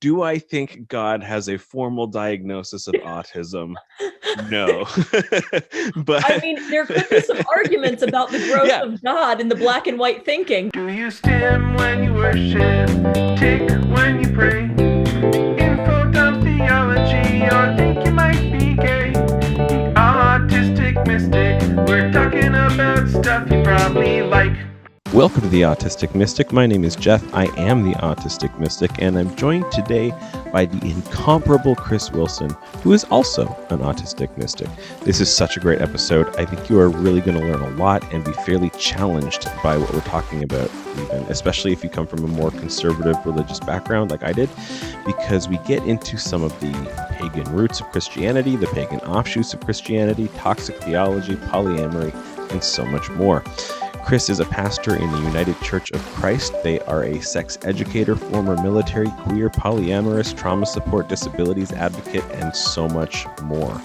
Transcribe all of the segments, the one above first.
Do I think God has a formal diagnosis of autism? No. But I mean, there could be some arguments about the growth yeah. of God in the black and white thinking. Do you stim when you worship? Tick when you pray? Info dump theology, or think you might be gay? The autistic mystic, we're talking about stuff you probably like. Welcome to the Autistic Mystic. My name is Jeff. I am the Autistic Mystic, and I'm joined today by the incomparable Chris Wilson, who is also an Autistic Mystic. This is such a great episode. I think you are really going to learn a lot and be fairly challenged by what we're talking about, even, especially if you come from a more conservative religious background like I did, because we get into some of the pagan roots of Christianity, the pagan offshoots of Christianity, toxic theology, polyamory, and so much more. Chris is a pastor in the United Church of Christ. They are a sex educator, former military, queer, polyamorous, trauma support, disabilities advocate, and so much more.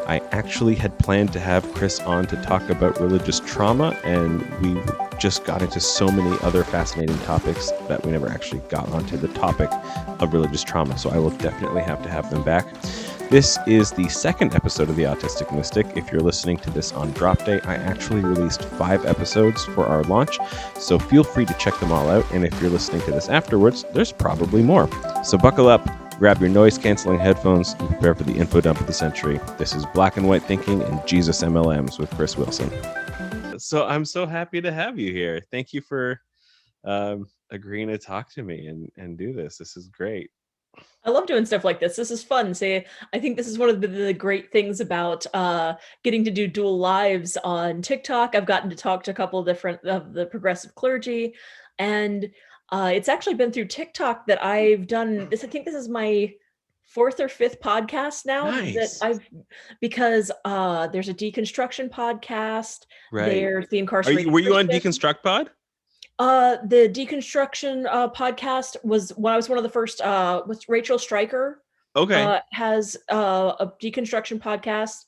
I actually had planned to have Chris on to talk about religious trauma, and we just got into so many other fascinating topics that we never actually got onto the topic of religious trauma. So I will definitely have to have them back. This is the second episode of The Autistic Mystic. If you're listening to this on drop day, I actually released 5 episodes for our launch, so feel free to check them all out. And if you're listening to this afterwards, there's probably more. So buckle up, grab your noise-canceling headphones, and prepare for the info dump of the century. This is Black and White Thinking and Jesus MLMs with Chris Wilson. So I'm so happy to have you here. Thank you for agreeing to talk to me and do this. This is great. I love doing stuff like this. This is fun. I think this is one of the great things about getting to do dual lives on TikTok. I've gotten to talk to a couple of different of the progressive clergy, and it's actually been through TikTok that I've done this. I think this is my 4th or 5th podcast now. Nice. Because there's a deconstruction podcast. Right. There's the incarcerated. Were you on Deconstruct Pod? The deconstruction podcast was when I was one of the first. With Rachel Stryker. Okay. Has a deconstruction podcast.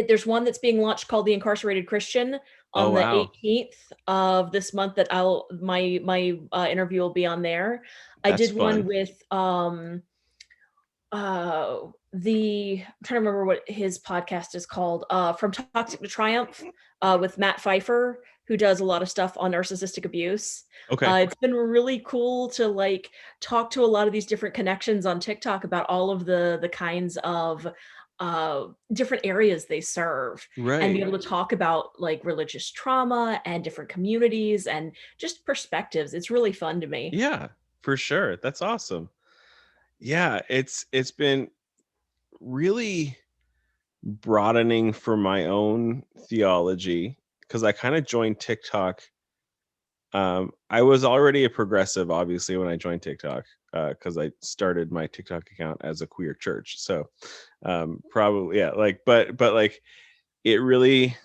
There's one that's being launched called The Incarcerated Christian on the 18th of this month that my interview will be on there. I did one with I'm trying to remember what his podcast is called. From Toxic to Triumph with Matt Pfeiffer, who does a lot of stuff on narcissistic abuse. Okay. It's been really cool to talk to a lot of these different connections on TikTok about all of the kinds of different areas they serve, right, and be able to talk about religious trauma and different communities and just perspectives. It's really fun to me. Yeah, for sure. That's awesome. Yeah, it's been really broadening for my own theology, because I kind of joined TikTok. I was already a progressive, obviously, when I joined TikTok, because I started my TikTok account as a queer church. So probably, yeah, but it really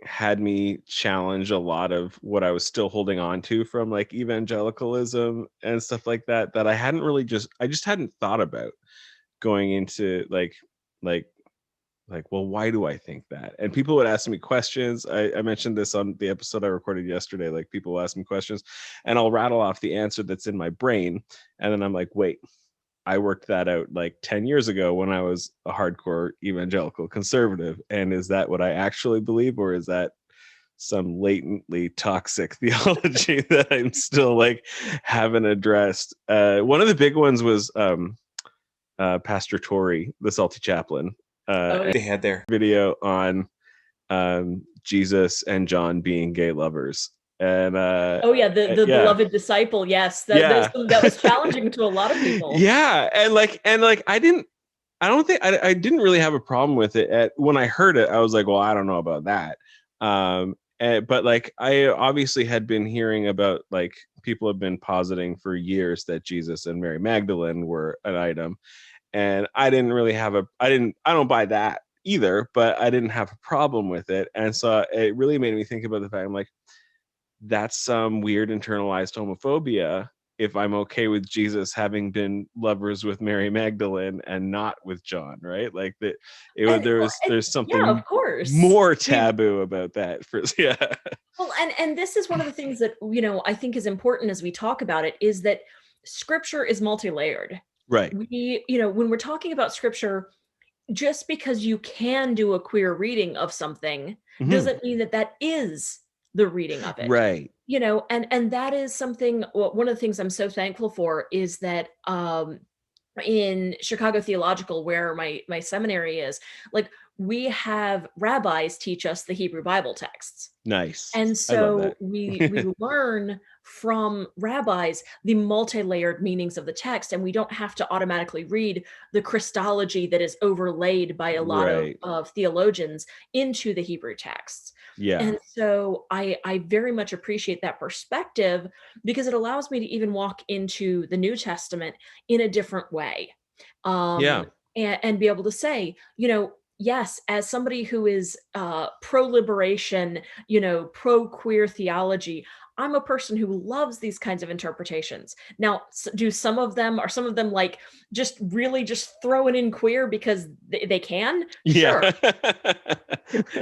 had me challenge a lot of what I was still holding on to from evangelicalism and stuff like that I hadn't really I just hadn't thought about going into well, why do I think that? And people would ask me questions. I mentioned this on the episode I recorded yesterday. People will ask me questions and I'll rattle off the answer that's in my brain. And then I'm like, wait, I worked that out 10 years ago when I was a hardcore evangelical conservative. And is that what I actually believe? Or is that some latently toxic theology that I'm still haven't addressed? One of the big ones was Pastor Tory, the Salty Chaplain. They had their video on Jesus and John being gay lovers. And the beloved disciple. Yes, that was challenging to a lot of people. Yeah, and I didn't really have a problem with it. When I heard it, I was like, well, I don't know about that. But I obviously had been hearing about people have been positing for years that Jesus and Mary Magdalene were an item. And I didn't really I don't buy that either, but I didn't have a problem with it. And so it really made me think about the fact, I'm like, that's some weird internalized homophobia if I'm okay with Jesus having been lovers with Mary Magdalene and not with John, right? There's something of course more taboo about that. Well, and this is one of the things that, I think is important as we talk about it, is that scripture is multi-layered. Right. When we're talking about scripture, just because you can do a queer reading of something doesn't mean that that is the reading of it. Right. And that is something, one of the things I'm so thankful for is that in Chicago Theological, where my seminary is, like, we have rabbis teach us the Hebrew Bible texts. Nice. And I love so that. we learn from rabbis the multi-layered meanings of the text, and we don't have to automatically read the Christology that is overlaid by a lot of theologians into the Hebrew texts. Yeah. And so I very much appreciate that perspective, because it allows me to even walk into the New Testament in a different way. And be able to say, yes, as somebody who is pro-liberation, pro-queer theology, I'm a person who loves these kinds of interpretations. Now, are some of them like just really just throwing in queer because they can? Sure.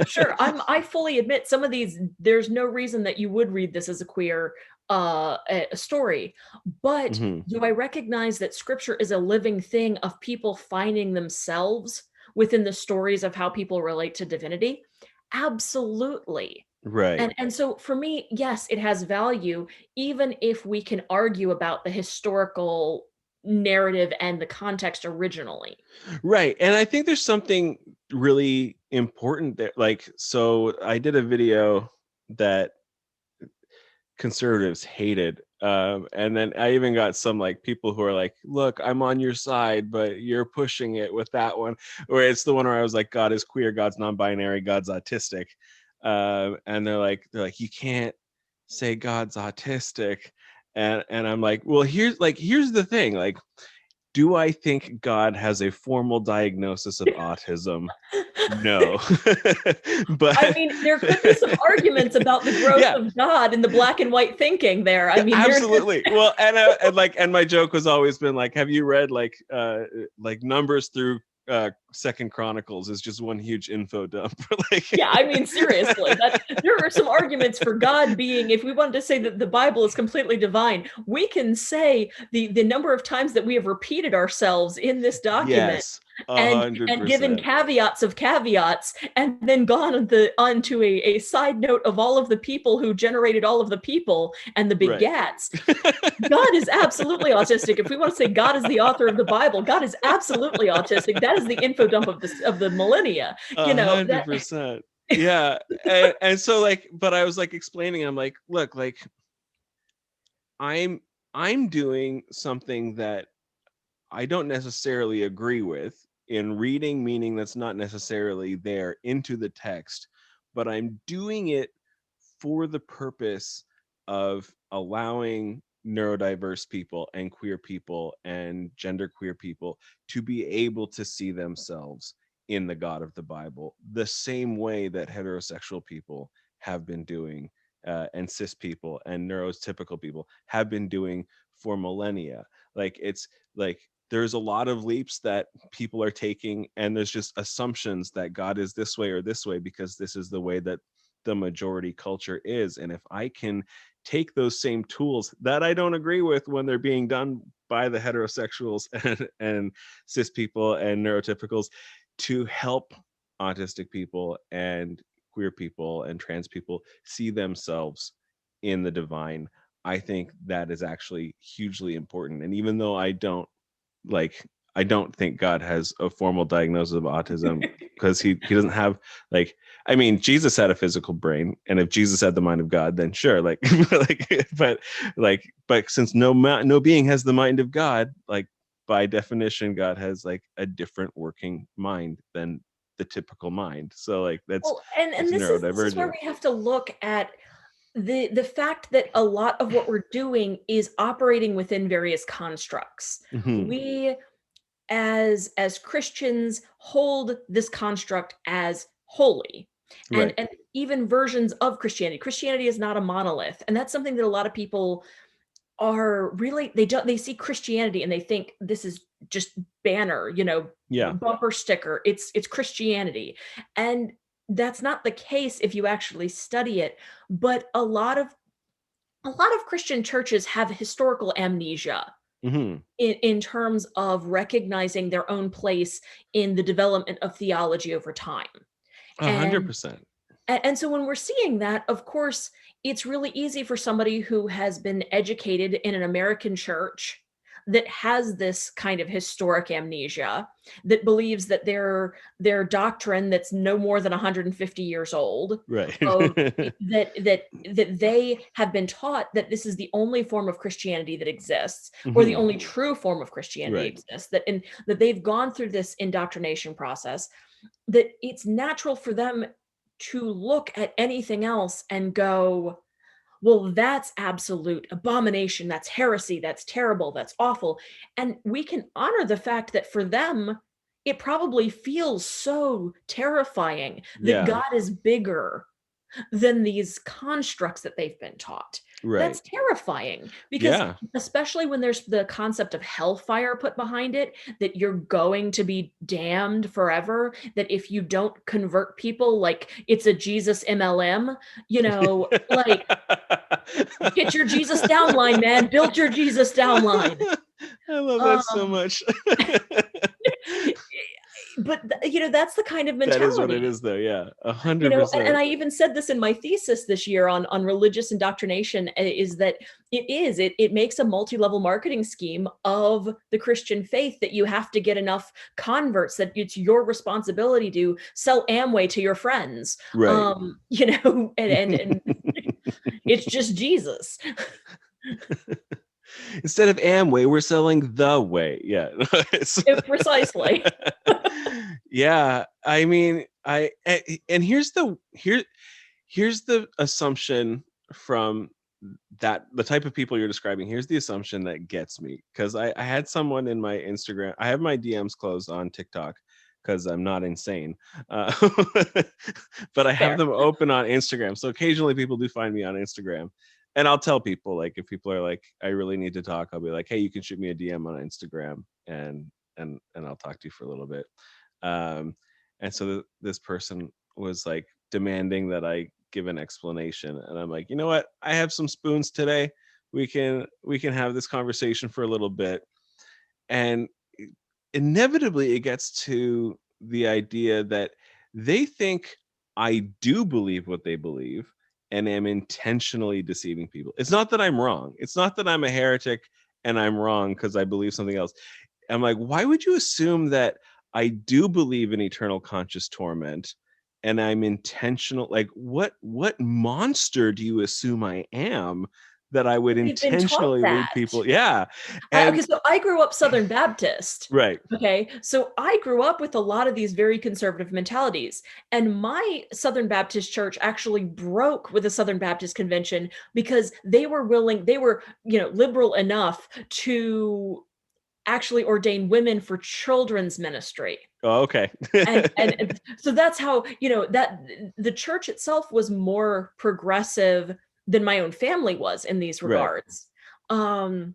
Sure. I fully admit some of these, there's no reason that you would read this as a queer a story. But do I recognize that scripture is a living thing of people finding themselves within the stories of how people relate to divinity? Absolutely. Right. And so for me, yes, it has value, even if we can argue about the historical narrative and the context originally. Right. And I think there's something really important there. Like, so I did a video that conservatives hated. And then I even got some like people who are like, look, I'm on your side, but you're pushing it with that one. Or it's the one where I was like, God is queer, God's non-binary, God's autistic. And they're like, you can't say God's autistic. And I'm like, well, here's the thing. Like, do I think God has a formal diagnosis of autism? No. But I mean, there could be some arguments about the growth of God in the black and white thinking there. I mean, absolutely. Well, and my joke was always been like, have you read like Numbers through Second Chronicles is just one huge info dump. Like, yeah, I mean, seriously, there are some arguments for God being, if we wanted to say that the Bible is completely divine, we can say the number of times that we have repeated ourselves in this document. Yes. And given caveats of caveats, and then gone onto a side note of all of the people who generated all of the people and the begats. Right. God is absolutely autistic. If we want to say God is the author of the Bible, God is absolutely autistic. That is the info dump of the millennia. 100%. Yeah. and so like, but I was like explaining, I'm like, look, like I'm doing something that I don't necessarily agree with in reading, meaning that's not necessarily there into the text, but I'm doing it for the purpose of allowing neurodiverse people and queer people and genderqueer people to be able to see themselves in the God of the Bible, the same way that heterosexual people have been doing, and cis people and neurotypical people have been doing for millennia. Like, it's like there's a lot of leaps that people are taking, and there's just assumptions that God is this way or this way because this is the way that the majority culture is. And if I can take those same tools that I don't agree with when they're being done by the heterosexuals and cis people and neurotypicals to help autistic people and queer people and trans people see themselves in the divine, I think that is actually hugely important. And even though I don't think God has a formal diagnosis of autism because he doesn't have, like, I mean, Jesus had a physical brain, and if Jesus had the mind of God, then sure, like, but since no being has the mind of God, like, by definition, God has like a different working mind than the typical mind. So like that's and this is where we have to look at the fact that a lot of what we're doing is operating within various constructs. We as Christians hold this construct as holy. And even versions of Christianity is not a monolith. And that's something that a lot of people are really, they see Christianity and they think this is just banner, bumper sticker. It's Christianity. And that's not the case if you actually study it. But a lot of Christian churches have historical amnesia. in terms of recognizing their own place in the development of theology over time. 100%. And so when we're seeing that, of course, it's really easy for somebody who has been educated in an American church that has this kind of historic amnesia, that believes that their doctrine that's no more than 150 years old, Right. that they have been taught that this is the only form of Christianity that exists, or the only true form of Christianity exists, that they've gone through this indoctrination process, that it's natural for them to look at anything else and go, well, that's absolute abomination, that's heresy, that's terrible, that's awful. And we can honor the fact that for them, it probably feels so terrifying that God is bigger than these constructs that they've been taught. That's terrifying, because especially when there's the concept of hellfire put behind it, that you're going to be damned forever, that if you don't convert people, like it's a Jesus MLM, like get your Jesus downline, man, build your Jesus downline. I love that so much. But that's the kind of mentality. That is what it is, though. Yeah, 100%. And I even said this in my thesis this year on religious indoctrination, is that it makes a multi-level marketing scheme of the Christian faith, that you have to get enough converts, that it's your responsibility to sell Amway to your friends, right? And it's just Jesus. Instead of Amway, we're selling the way. Yeah, precisely. Yeah, I mean, and here's the assumption from that, the type of people you're describing. Here's the assumption that gets me, because I had someone in my Instagram. I have my DMs closed on TikTok because I'm not insane, but I have them open on Instagram. So occasionally people do find me on Instagram. And I'll tell people, like, if people are like, I really need to talk, I'll be like, hey, you can shoot me a DM on Instagram, and I'll talk to you for a little bit. And so this person was like demanding that I give an explanation, and I'm like, you know what? I have some spoons today. We can have this conversation for a little bit. And inevitably it gets to the idea that they think I do believe what they believe, and am intentionally deceiving people. It's not that I'm wrong. It's not that I'm a heretic and I'm wrong because I believe something else. I'm like, why would you assume that I do believe in eternal conscious torment and I'm intentional? Like, what monster do you assume I am that I would intentionally lead people? Yeah. Okay, so I grew up Southern Baptist. Right. Okay, so I grew up with a lot of these very conservative mentalities, and my Southern Baptist church actually broke with the Southern Baptist Convention because they were liberal enough to actually ordain women for children's ministry. Oh, okay. and so that's how, that the church itself was more progressive than my own family was in these regards. Right.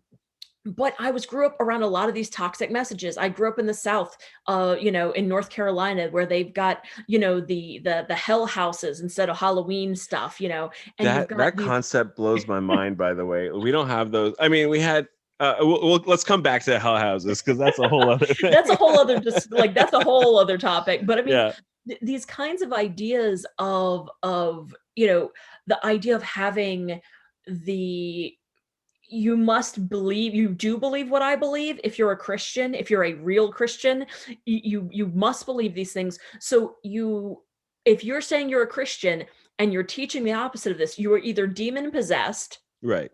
But I grew up around a lot of these toxic messages. I grew up in the South, in North Carolina, where they've got, the hell houses instead of Halloween stuff, and that concept blows my mind, by the way. We don't have those. I mean, we had, let's come back to hell houses, because that's a whole other thing. That's a whole other, that's a whole other topic. But I mean, these kinds of ideas of, the idea of having you do believe what I believe. If you're a Christian, if you're a real Christian, you must believe these things. So if you're saying you're a Christian and you're teaching the opposite of this, you are either demon possessed, right,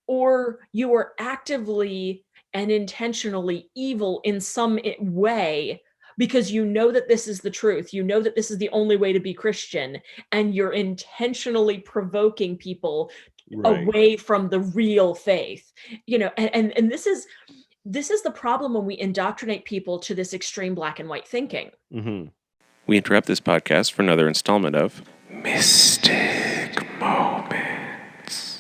or you are actively and intentionally evil in some way, because you know that this is the truth. You know that this is the only way to be Christian, and you're intentionally provoking people away from the real faith. And this is the problem when we indoctrinate people to this extreme black and white thinking. Mm-hmm. We interrupt this podcast for another installment of Mystic Moments.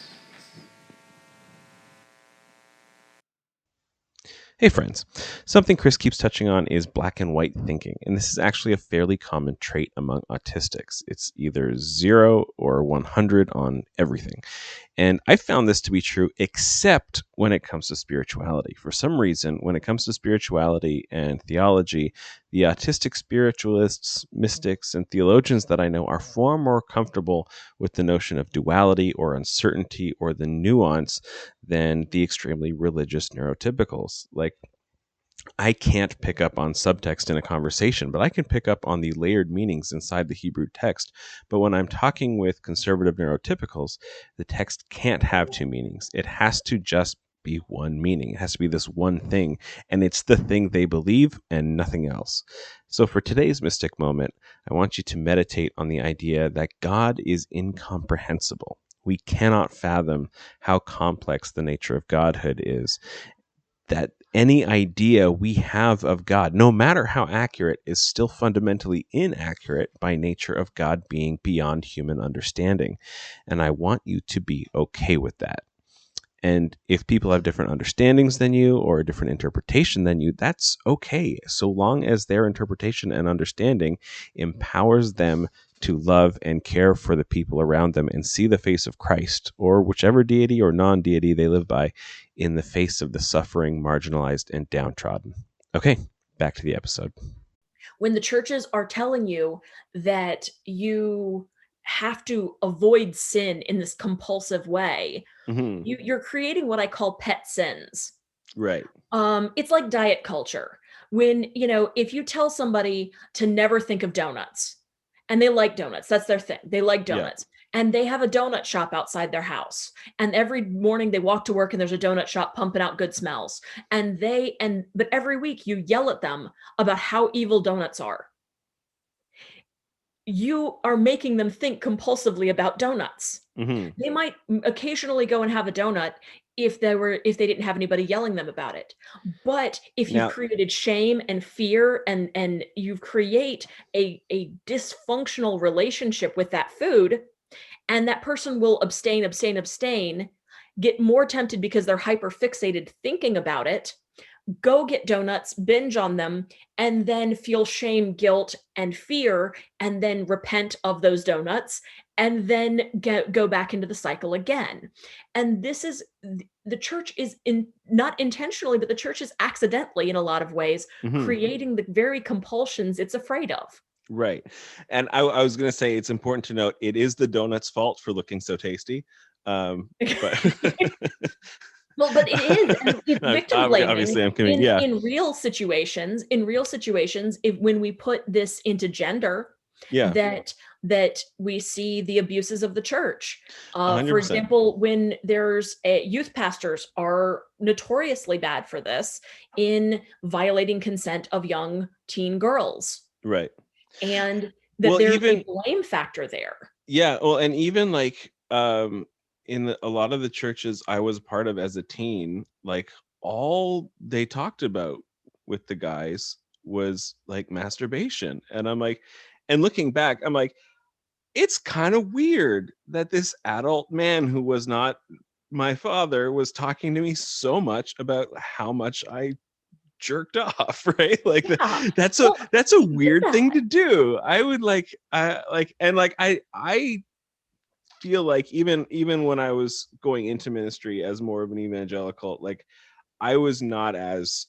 Hey friends, something Chris keeps touching on is black and white thinking, and this is actually a fairly common trait among autistics. It's either 0 or 100 on everything. And I found this to be true, except when it comes to spirituality. For some reason, when it comes to spirituality and theology, the autistic spiritualists, mystics, and theologians that I know are far more comfortable with the notion of duality or uncertainty or the nuance than the extremely religious neurotypicals. Like, I can't pick up on subtext in a conversation, but I can pick up on the layered meanings inside the Hebrew text. But when I'm talking with conservative neurotypicals, the text can't have two meanings. It has to just be one meaning. It has to be this one thing, and it's the thing they believe and nothing else. So for today's mystic moment, I want you to meditate on the idea that God is incomprehensible. We cannot fathom how complex the nature of Godhood is. That any idea we have of God, no matter how accurate, is still fundamentally inaccurate by nature of God being beyond human understanding. And I want you to be okay with that. And if people have different understandings than you or a different interpretation than you, that's okay, so long as their interpretation and understanding empowers them to love and care for the people around them and see the face of Christ, or whichever deity or non-deity they live by, in the face of the suffering, marginalized, and downtrodden. Okay, back to the episode. When the churches are telling you that you have to avoid sin in this compulsive way, you're creating what I call pet sins. Right. It's like diet culture. When, if you tell somebody to never think of donuts, and they like donuts, that's their thing. They like donuts. And they have a donut shop outside their house. And every morning they walk to work and there's a donut shop pumping out good smells. But every week you yell at them about how evil donuts are. You are making them think compulsively about donuts. They might occasionally go and have a donut if they didn't have anybody yelling them about it. But if you've created shame and fear and you create a dysfunctional relationship with that food, and that person will abstain, get more tempted because they're hyper fixated thinking about it, go get donuts, binge on them, and then feel shame, guilt, and fear, and then repent of those donuts, and then go back into the cycle again. And this is, the church is not intentionally, but the church is accidentally, in a lot of ways, creating the very compulsions it's afraid of. Right. And I was going to say, it's important to note, it is the donut's fault for looking so tasty. But Well, but it is, and it's victim blaming. Obviously, I'm kidding. In real situations, when we put this into gender, that we see the abuses of the church. For example, when there's youth pastors are notoriously bad for this in violating consent of young teen girls. Right. And that there's a blame factor there. Yeah. Well, and even like, in a lot of the churches I was part of as a teen, like all they talked about with the guys was like masturbation. And I'm like, and looking back, I'm like, it's kind of weird that this adult man who was not my father was talking to me so much about how much I jerked off, right? Like that's a weird thing to do. I would I feel like even when I was going into ministry as more of an evangelical, like I was not as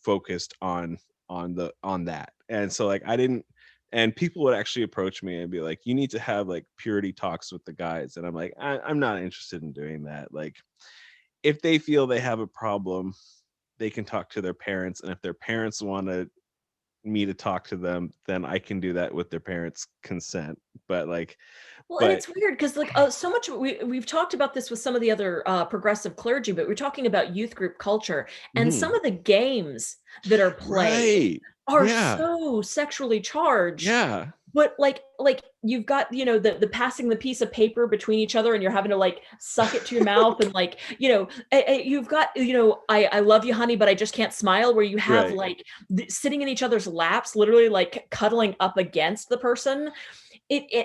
focused on that. And so like I didn't, and people would actually approach me and be like, you need to have like purity talks with the guys. And I'm like, I'm not interested in doing that. Like if they feel they have a problem, they can talk to their parents. And if their parents want me to talk to them, then I can do that with their parents' consent. But like, and it's weird because like so much we've talked about this with some of the other progressive clergy, but we're talking about youth group culture, and some of the games that are played are so sexually charged. Yeah. But like you've got, the passing the piece of paper between each other and you're having to like suck it to your mouth and like, you've got, I love you, honey, but I just can't smile, where you have like sitting in each other's laps, literally like cuddling up against the person.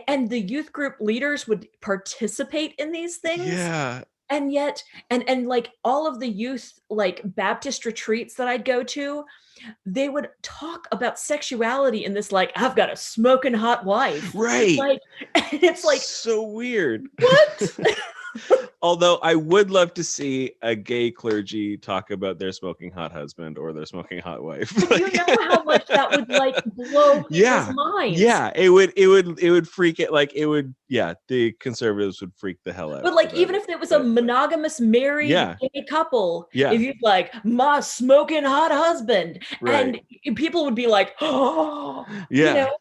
And the youth group leaders would participate in these things. Yeah. And yet, and like all of the youth, like Baptist retreats that I'd go to, they would talk about sexuality in this, like, I've got a smoking hot wife. Right. Like, it's like, so weird. what? Although I would love to see a gay clergy talk about their smoking hot husband or their smoking hot wife. But you know how much that would like blow people's minds. Yeah, it would freak it. Like it would, the conservatives would freak the hell out. But like, even if it was a monogamous married gay couple, if you'd like, my smoking hot husband, and people would be like, oh, you know.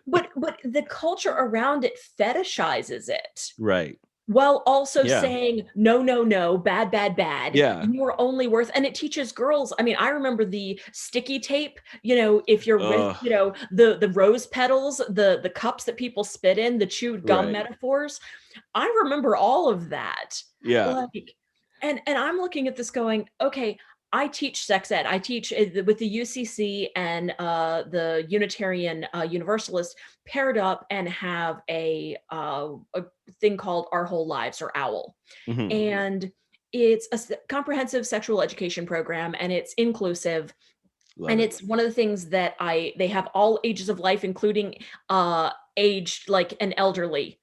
But the culture around it fetishizes it. Right. While also saying, no, bad. Yeah. You're only worth, and it teaches girls. I mean, I remember the sticky tape, if you're with, the rose petals, the cups that people spit in, the chewed gum metaphors. I remember all of that. Yeah. Like, and I'm looking at this going, okay, I teach sex ed. I teach with the UCC and the Unitarian Universalist paired up and have a thing called Our Whole Lives, or OWL. Mm-hmm. And it's a comprehensive sexual education program, and it's inclusive. And it's one of the things that they have all ages of life, including aged like an elderly.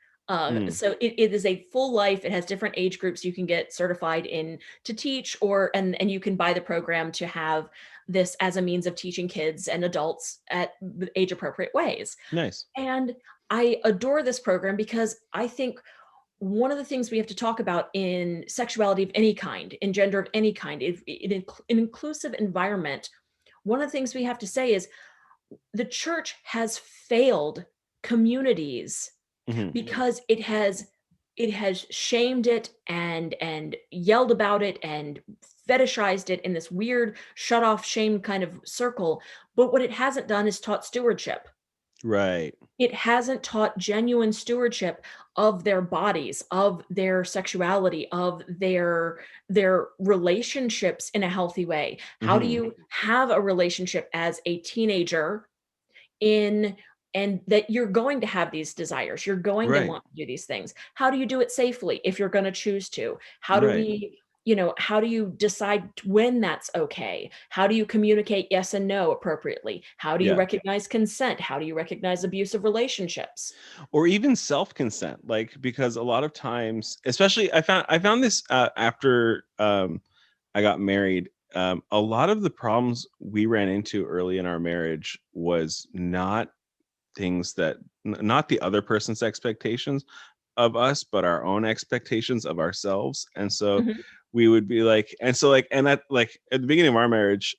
So it is a full life. It has different age groups you can get certified in to teach, and you can buy the program to have this as a means of teaching kids and adults at age appropriate ways. Nice. And I adore this program because I think one of the things we have to talk about in sexuality of any kind, in gender of any kind, in an inclusive environment, one of the things we have to say is the church has failed communities because it has shamed it and yelled about it and fetishized it in this weird shut off shame kind of circle. But what it hasn't done is taught stewardship. Right. It hasn't taught genuine stewardship of their bodies, of their sexuality, of their relationships in a healthy way. How do you have a relationship as a teenager and that you're going to have these desires, you're going to want to do these things? How do you do it safely if you're going to choose to? How do we, how do you decide when that's okay? How do you communicate yes and no appropriately? How do you recognize consent? How do you recognize abusive relationships? Or even self-consent, like, because a lot of times, especially I found this after I got married. A lot of the problems we ran into early in our marriage was not the other person's expectations of us, but our own expectations of ourselves. And so we would be like, and that, like, at the beginning of our marriage,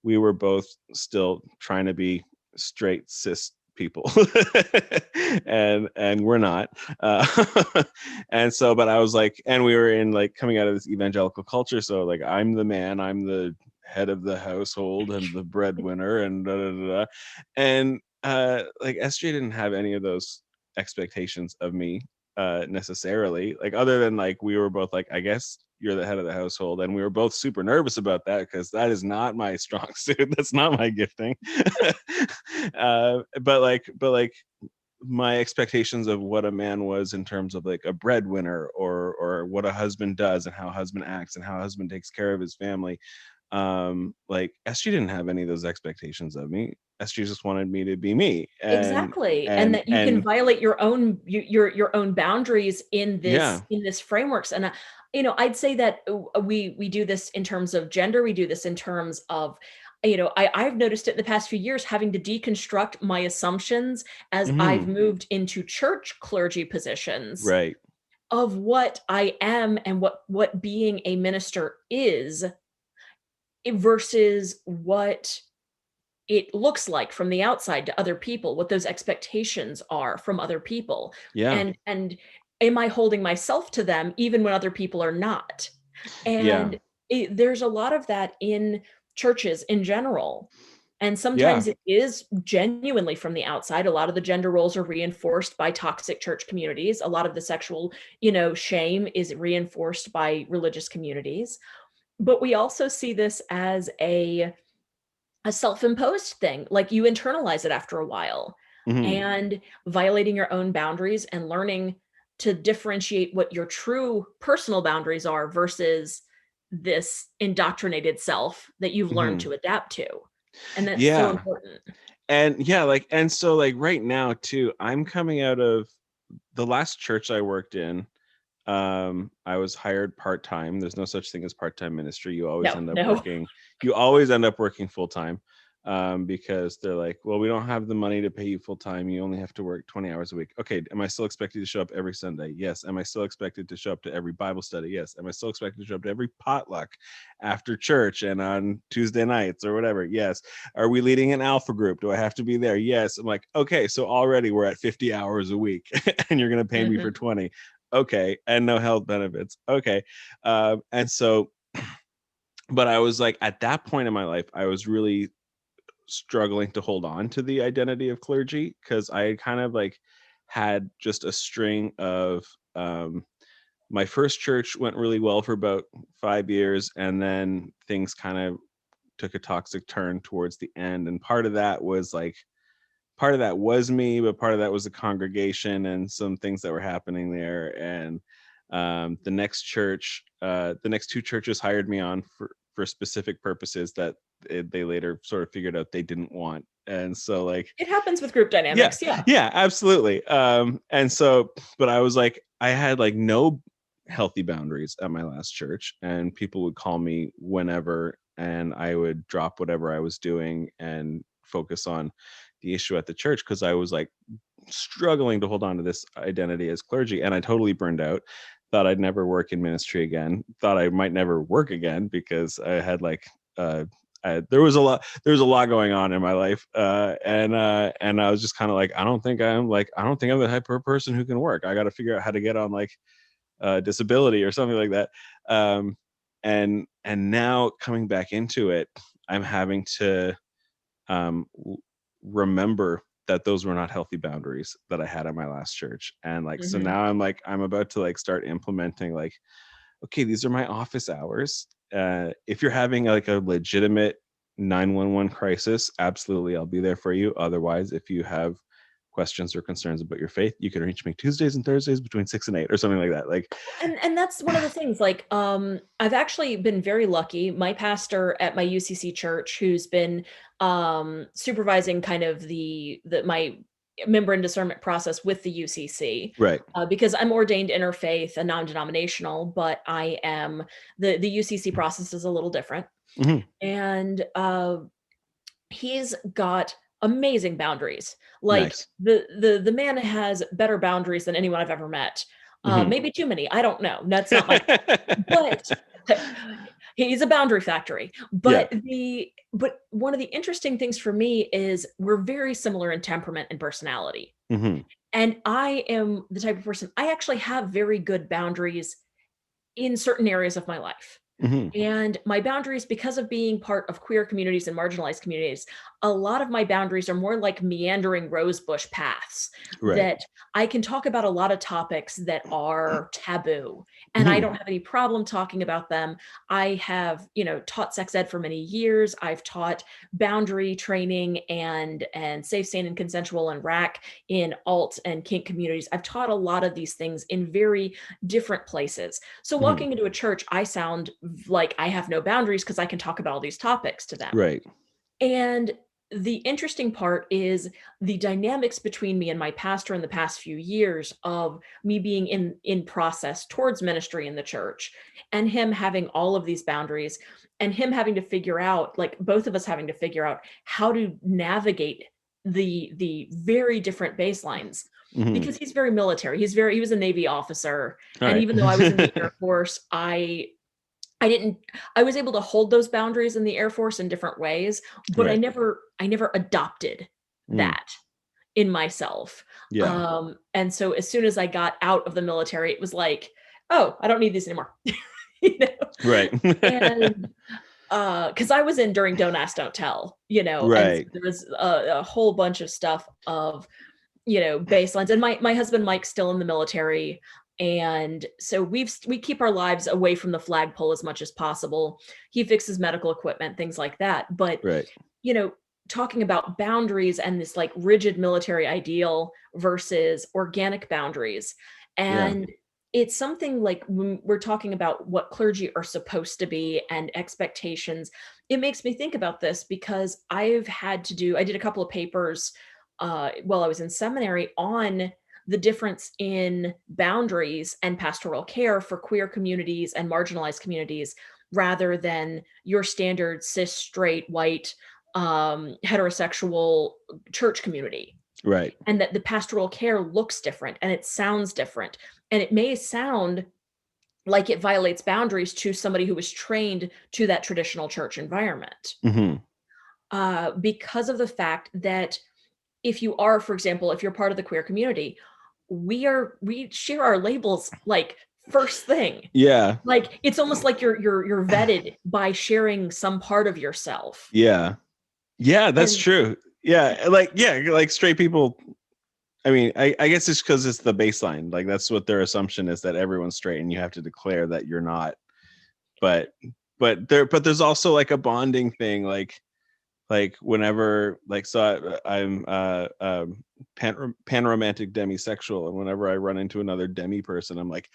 we were both still trying to be straight cis people and we're not, and so, but I was like, and we were in like coming out of this evangelical culture, so like I'm the man, I'm the head of the household and the breadwinner and and like SJ didn't have any of those expectations of me necessarily, like, other than like we were both like, I guess you're the head of the household, and we were both super nervous about that because that is not my strong suit, that's not my gifting. But like my expectations of what a man was in terms of like a breadwinner or what a husband does and how a husband acts and how a husband takes care of his family, like SG didn't have any of those expectations of me. SG just wanted me to be me. Exactly. And that you can violate your own boundaries in this frameworks. And I'd say that we do this in terms of gender. We do this in terms of, I've noticed it in the past few years, having to deconstruct my assumptions as I've moved into church clergy positions of what I am and what being a minister is versus what it looks like from the outside to other people, what those expectations are from other people. And am I holding myself to them even when other people are not? And there's a lot of that in churches in general. And sometimes it is genuinely from the outside. A lot of the gender roles are reinforced by toxic church communities. A lot of the sexual, shame is reinforced by religious communities. But we also see this as a self-imposed thing. Like, you internalize it after a while, and violating your own boundaries and learning to differentiate what your true personal boundaries are versus this indoctrinated self that you've learned to adapt to. And that's so important. And and so like right now too, I'm coming out of the last church I worked in. I was hired part-time. There's no such thing as part-time ministry. You always end up working full-time. Because they're like, well, we don't have the money to pay you full-time. You only have to work 20 hours a week. Okay, am I still expected to show up every Sunday? Yes. Am I still expected to show up to every Bible study? Yes. Am I still expected to show up to every potluck after church and on Tuesday nights or whatever? Yes. Are we leading an alpha group? Do I have to be there? Yes. I'm like, okay, so already we're at 50 hours a week and you're going to pay me for 20. Okay. And no health benefits. Okay. And so, but I was like, at that point in my life, I was really struggling to hold on to the identity of clergy, because I kind of like had just a string of my first church went really well for about 5 years, and then things kind of took a toxic turn towards the end. And part of that was me, but part of that was the congregation and some things that were happening there. And the next two churches hired me on for specific purposes that they later sort of figured out they didn't want. And so like it happens with group dynamics. Yeah, absolutely. And so, but I was like, I had like no healthy boundaries at my last church, and people would call me whenever, and I would drop whatever I was doing and focus on the issue at the church, because I was like struggling to hold on to this identity as clergy. And I totally burned out, thought I'd never work in ministry again, thought I might never work again, because I had like there was a lot going on in my life, and I was just kind of like, I don't think I'm the type of person who can work. I got to figure out how to get on like disability or something like that. And now coming back into it, I'm having to remember that those were not healthy boundaries that I had at my last church. And like, so now I'm about to like start implementing like, okay, these are my office hours. If you're having like a legitimate 911 crisis, absolutely, I'll be there for you. Otherwise, if you have questions or concerns about your faith, you can reach me Tuesdays and Thursdays between 6 and 8 or something like that. Like, and that's one of the things, like, I've actually been very lucky. My pastor at my UCC church, who's been supervising kind of my member and discernment process with the UCC, right? Because I'm ordained interfaith and non-denominational, but I am the UCC process is a little different, and he's got amazing boundaries. Like Nice. the man has better boundaries than anyone I've ever met. Maybe too many. I don't know. That's not my. But he's a boundary factory. But but one of the interesting things for me is we're very similar in temperament and personality. And I am the type of person, I actually have very good boundaries in certain areas of my life. And my boundaries, because of being part of queer communities and marginalized communities, a lot of my boundaries are more like meandering rosebush paths, that I can talk about a lot of topics that are taboo, and I don't have any problem talking about them. I have, taught sex ed for many years. I've taught boundary training and safe, sane, and consensual and RAC in alt and kink communities. I've taught a lot of these things in very different places. So walking into a church, I sound like I have no boundaries because I can talk about all these topics to them. Right. And the interesting part is the dynamics between me and my pastor in the past few years of me being in process towards ministry in the church, and him having all of these boundaries, and him having to figure out, like both of us having to figure out how to navigate the very different baselines. Because he's very military. He was a Navy officer. All and right. Even though I was in the Air Force, I was able to hold those boundaries in the Air Force in different ways, but I never adopted that in myself. And so as soon as I got out of the military, it was like, oh, I don't need these anymore. Right. And because I was in during Don't Ask, Don't Tell, Right. and there was a whole bunch of stuff of, baselines. And my husband Mike's still in the military. And so we keep our lives away from the flagpole as much as possible. He fixes medical equipment, things like that. But, talking about boundaries and this like rigid military ideal versus organic boundaries. And it's something like when we're talking about what clergy are supposed to be and expectations, it makes me think about this because I did a couple of papers while I was in seminary on the difference in boundaries and pastoral care for queer communities and marginalized communities rather than your standard cis, straight, white, heterosexual church community. Right. And that the pastoral care looks different and it sounds different. And it may sound like it violates boundaries to somebody who was trained to that traditional church environment. Because of the fact that if you are, for example, if you're part of the queer community, we share our labels like first thing. Yeah. Like it's almost like you're vetted by sharing some part of yourself. Yeah. Yeah, that's true. Yeah, like straight people. I mean, I guess it's because it's the baseline. Like that's what their assumption is, that everyone's straight, and you have to declare that you're not. But there's also like a bonding thing, like whenever I'm panromantic demisexual, and whenever I run into another demi person, I'm like,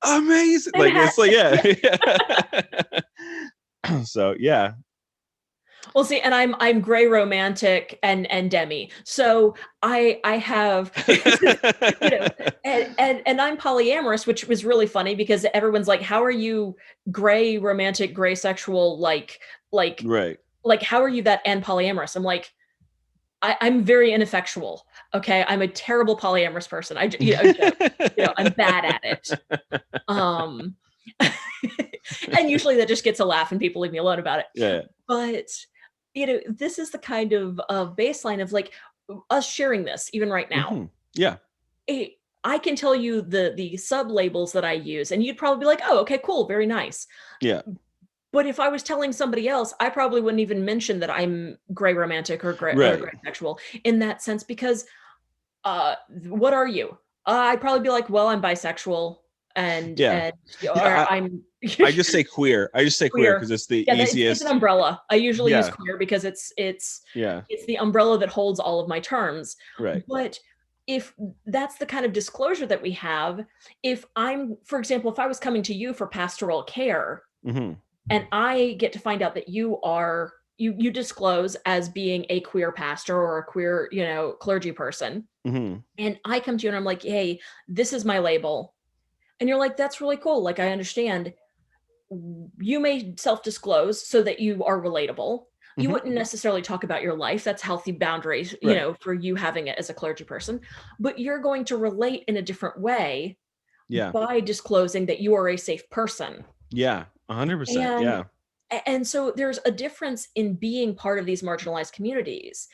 amazing. Like it's like yeah. So yeah. Well, see, and I'm gray romantic and demi, so I have, you know, and I'm polyamorous, which was really funny because everyone's like, "How are you gray romantic, gray sexual? Like right? Like how are you that and polyamorous?" I'm like, I'm very ineffectual. Okay, I'm a terrible polyamorous person. I'm bad at it. And usually that just gets a laugh and people leave me alone about it. Yeah. But this is the kind of baseline of like us sharing this even right now. Yeah. I can tell you the sublabels that I use, and you'd probably be like, "Oh, okay, cool, very nice." Yeah. But if I was telling somebody else, I probably wouldn't even mention that I'm gray romantic or gray sexual in that sense, because what are you? I'd probably be like, well, I'm bisexual, and I'm. I just say queer. I just say queer because it's the easiest. It's an umbrella. I usually use queer because it's the umbrella that holds all of my terms. Right. But if that's the kind of disclosure that we have, if I'm, for example, if I was coming to you for pastoral care, and I get to find out that you are you disclose as being a queer pastor or a queer, clergy person, and I come to you and I'm like, "Hey, this is my label," and you're like, "That's really cool. Like, I understand." You may self-disclose so that you are relatable. You wouldn't necessarily talk about your life. That's healthy boundaries, for you having it as a clergy person. But you're going to relate in a different way by disclosing that you are a safe person. Yeah, 100%. Yeah. And so there's a difference in being part of these marginalized communities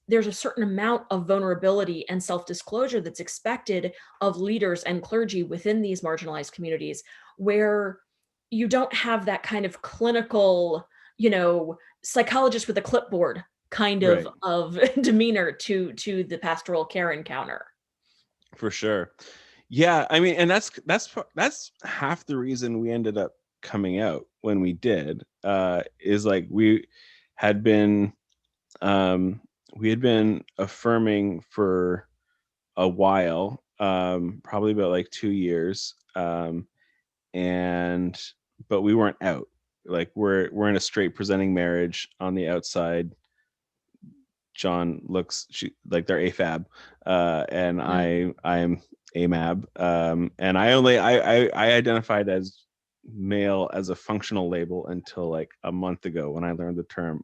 there's a certain amount of vulnerability and self-disclosure that's expected of leaders and clergy within these marginalized communities, where you don't have that kind of clinical, psychologist with a clipboard kind of demeanor to the pastoral care encounter. For sure. Yeah, I mean, and that's half the reason we ended up coming out when we did, is like we had been affirming for a while, probably about like 2 years, but we weren't out. Like we're in a straight presenting marriage on the outside. John looks like they're AFAB, and I'm AMAB, and I identified as male as a functional label until like a month ago when I learned the term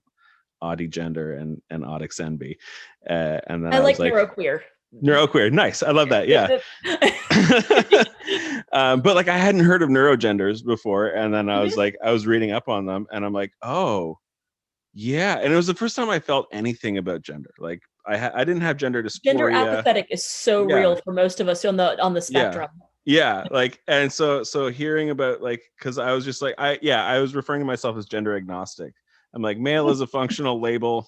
Audigender and Audixenby, and then I was like neuroqueer. Nice, I love that. Yeah. But like I hadn't heard of neurogenders before, and then I was reading up on them, and I'm like, oh yeah. And it was the first time I felt anything about gender. Like I didn't have gender dysphoria. Gender apathetic is so real for most of us on the spectrum. Yeah, like, and so hearing about, like, because I was just like, I was referring to myself as gender agnostic. I'm like, male is a functional label,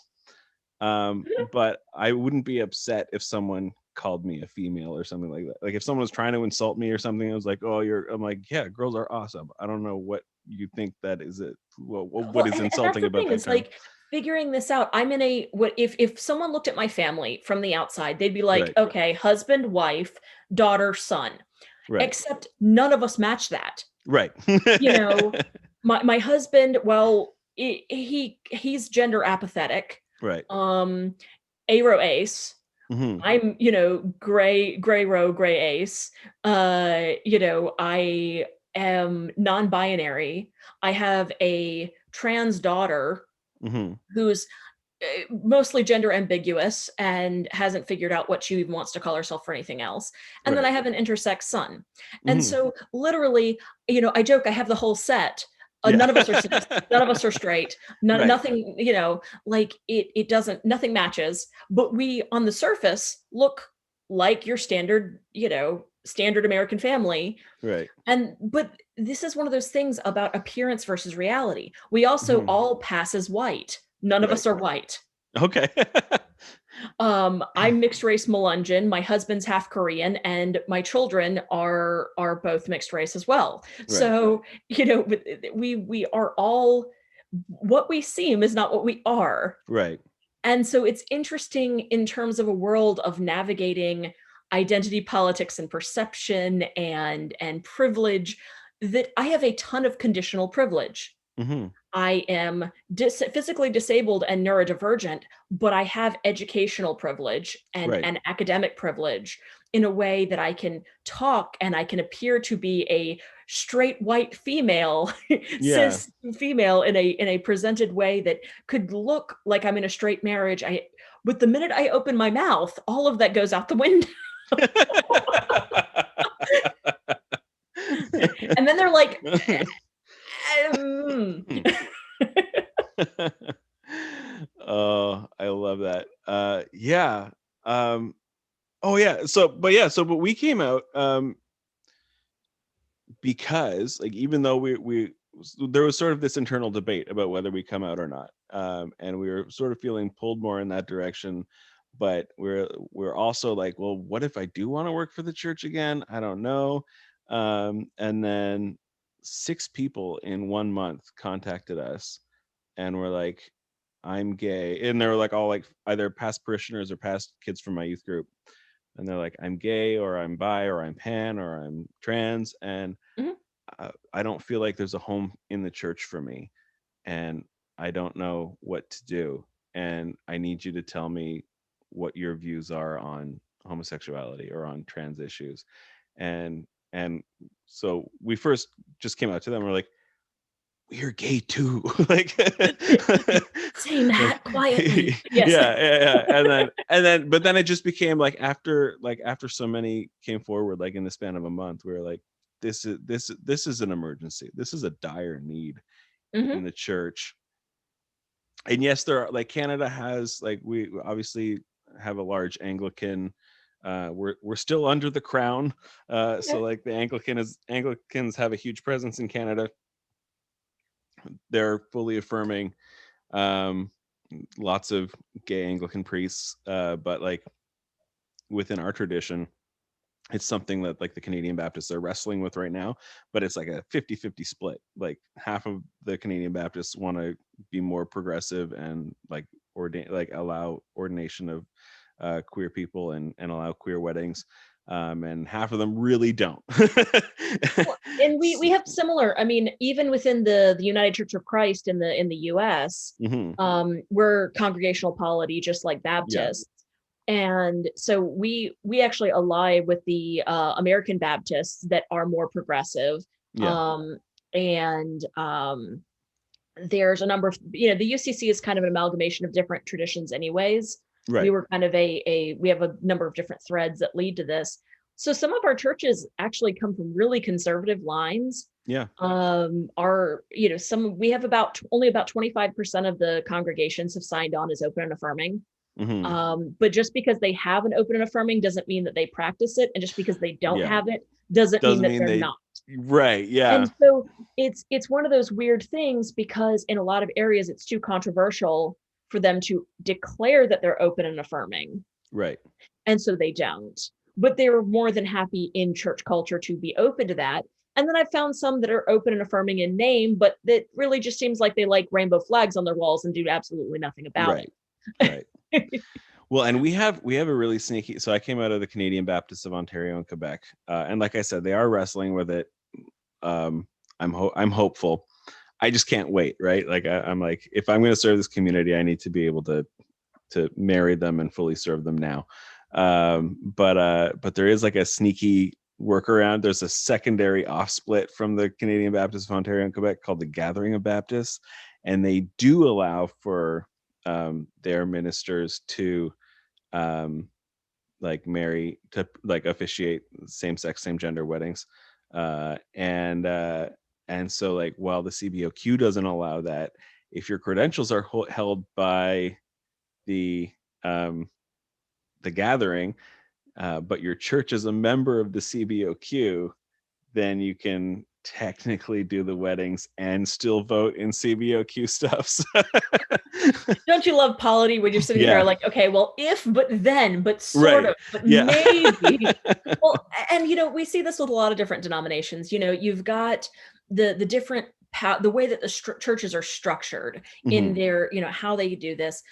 but I wouldn't be upset if someone called me a female or something like that. Like if someone was trying to insult me or something, I was like, oh, I'm like, yeah, girls are awesome. I don't know what you think that is. What is insulting about that? Like, figuring this out. I'm in a, what if someone looked at my family from the outside, they'd be like, Right. okay, husband, wife, daughter, son. Right. Except none of us match that. Right. You know, my husband, well, he's gender apathetic. Right. Aro ace. Mm-hmm. I'm, gray row, gray ace. I am non-binary. I have a trans daughter Mm-hmm. who's mostly gender ambiguous and hasn't figured out what she even wants to call herself for anything else. And then I have an intersex son. And so literally, I joke, I have the whole set. None of us are cis, none of us are straight, nothing, like it doesn't, nothing matches, but we on the surface look like your standard, standard American family. Right. But this is one of those things about appearance versus reality. We also all pass as white. None of us are white. Okay. I'm mixed race Melungeon. My husband's half Korean, and my children are both mixed race as well. Right. So, we are all, what we seem is not what we are. Right. And so it's interesting in terms of a world of navigating identity politics and perception and privilege, that I have a ton of conditional privilege. Mm-hmm. I am physically disabled and neurodivergent, but I have educational privilege and academic privilege in a way that I can talk and I can appear to be a straight white female, cis female in a presented way that could look like I'm in a straight marriage. But the minute I open my mouth, all of that goes out the window. And then they're like, oh, I love that. Yeah. Oh yeah. But we came out because, like, even though we there was sort of this internal debate about whether we come out or not, and we were sort of feeling pulled more in that direction. But we're also like, well, what if I do want to work for the church again? I don't know. And then 6 people in 1 month contacted us and were like, I'm gay. And they were like all like either past parishioners or past kids from my youth group. And they're like, I'm gay, or I'm bi, or I'm pan, or I'm trans. And I don't feel like there's a home in the church for me. And I don't know what to do. And I need you to tell me what your views are on homosexuality or on trans issues. And so we first just came out to them. We're like, we're gay too. Like, saying that quietly. Yes. Yeah. But then it just became like after so many came forward, like in the span of a month, we were like, this is an emergency. This is a dire need in the church. And yes, there are, like, Canada has, like, we obviously have a large Anglican. We're still under the crown, so like the Anglicans have a huge presence in Canada. They're fully affirming, lots of gay Anglican priests, but like within our tradition, it's something that like the Canadian Baptists are wrestling with right now, but it's like a 50-50 split. Like half of the Canadian Baptists want to be more progressive and like allow ordination of queer people and allow queer weddings, and half of them really don't. And we have similar, I mean, even within the United Church of Christ in the US, we're congregational polity, just like Baptists. And so we actually ally with the American Baptists that are more progressive. There's a number of, the UCC is kind of an amalgamation of different traditions anyways. Right. We were kind of we have a number of different threads that lead to this. So some of our churches actually come from really conservative lines. Yeah. We have only about 25% of the congregations have signed on as open and affirming. But just because they have an open and affirming doesn't mean that they practice it. And just because they don't have it doesn't mean that they're not. Right. Yeah. And so it's one of those weird things, because in a lot of areas it's too controversial for them to declare that they're open and affirming. Right. And so they don't. But they're more than happy in church culture to be open to that. And then I've found some that are open and affirming in name, but that really just seems like they like rainbow flags on their walls and do absolutely nothing about it. Right. Well, and we have a really sneaky. So I came out of the Canadian Baptists of Ontario and Quebec, and like I said, they are wrestling with it. I'm hopeful. I just can't wait, right? Like I'm like, if I'm going to serve this community, I need to be able to marry them and fully serve them now. But there is like a sneaky workaround. There's a secondary off split from the Canadian Baptists of Ontario and Quebec called the Gathering of Baptists, and they do allow for their ministers to like marry, to like officiate same-sex, same-gender weddings, and so like while the CBOQ doesn't allow that, if your credentials are held by the gathering, but your church is a member of the CBOQ, then you can technically do the weddings and still vote in CBOQ stuff. Don't you love polity when you're sitting there like, okay, well, if, but then, but sort of, but maybe. Well, and we see this with a lot of different denominations. You've got the different the way that the churches are structured in their, how they do this.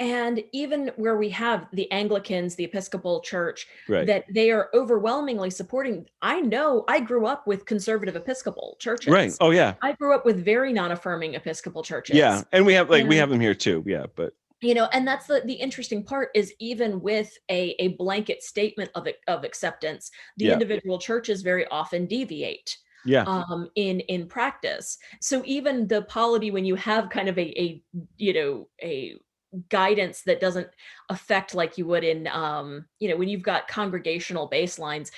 And even where we have the Anglicans, the Episcopal Church, that they are overwhelmingly supporting. I know I grew up with conservative Episcopal churches. Right. Oh, yeah. I grew up with very non-affirming Episcopal churches. Yeah. And we have we have them here too. Yeah. But and that's the interesting part is even with a blanket statement of acceptance, the individual churches very often deviate. In practice. So even the polity, when you have kind of a guidance that doesn't affect like you would in when you've got congregational baselines,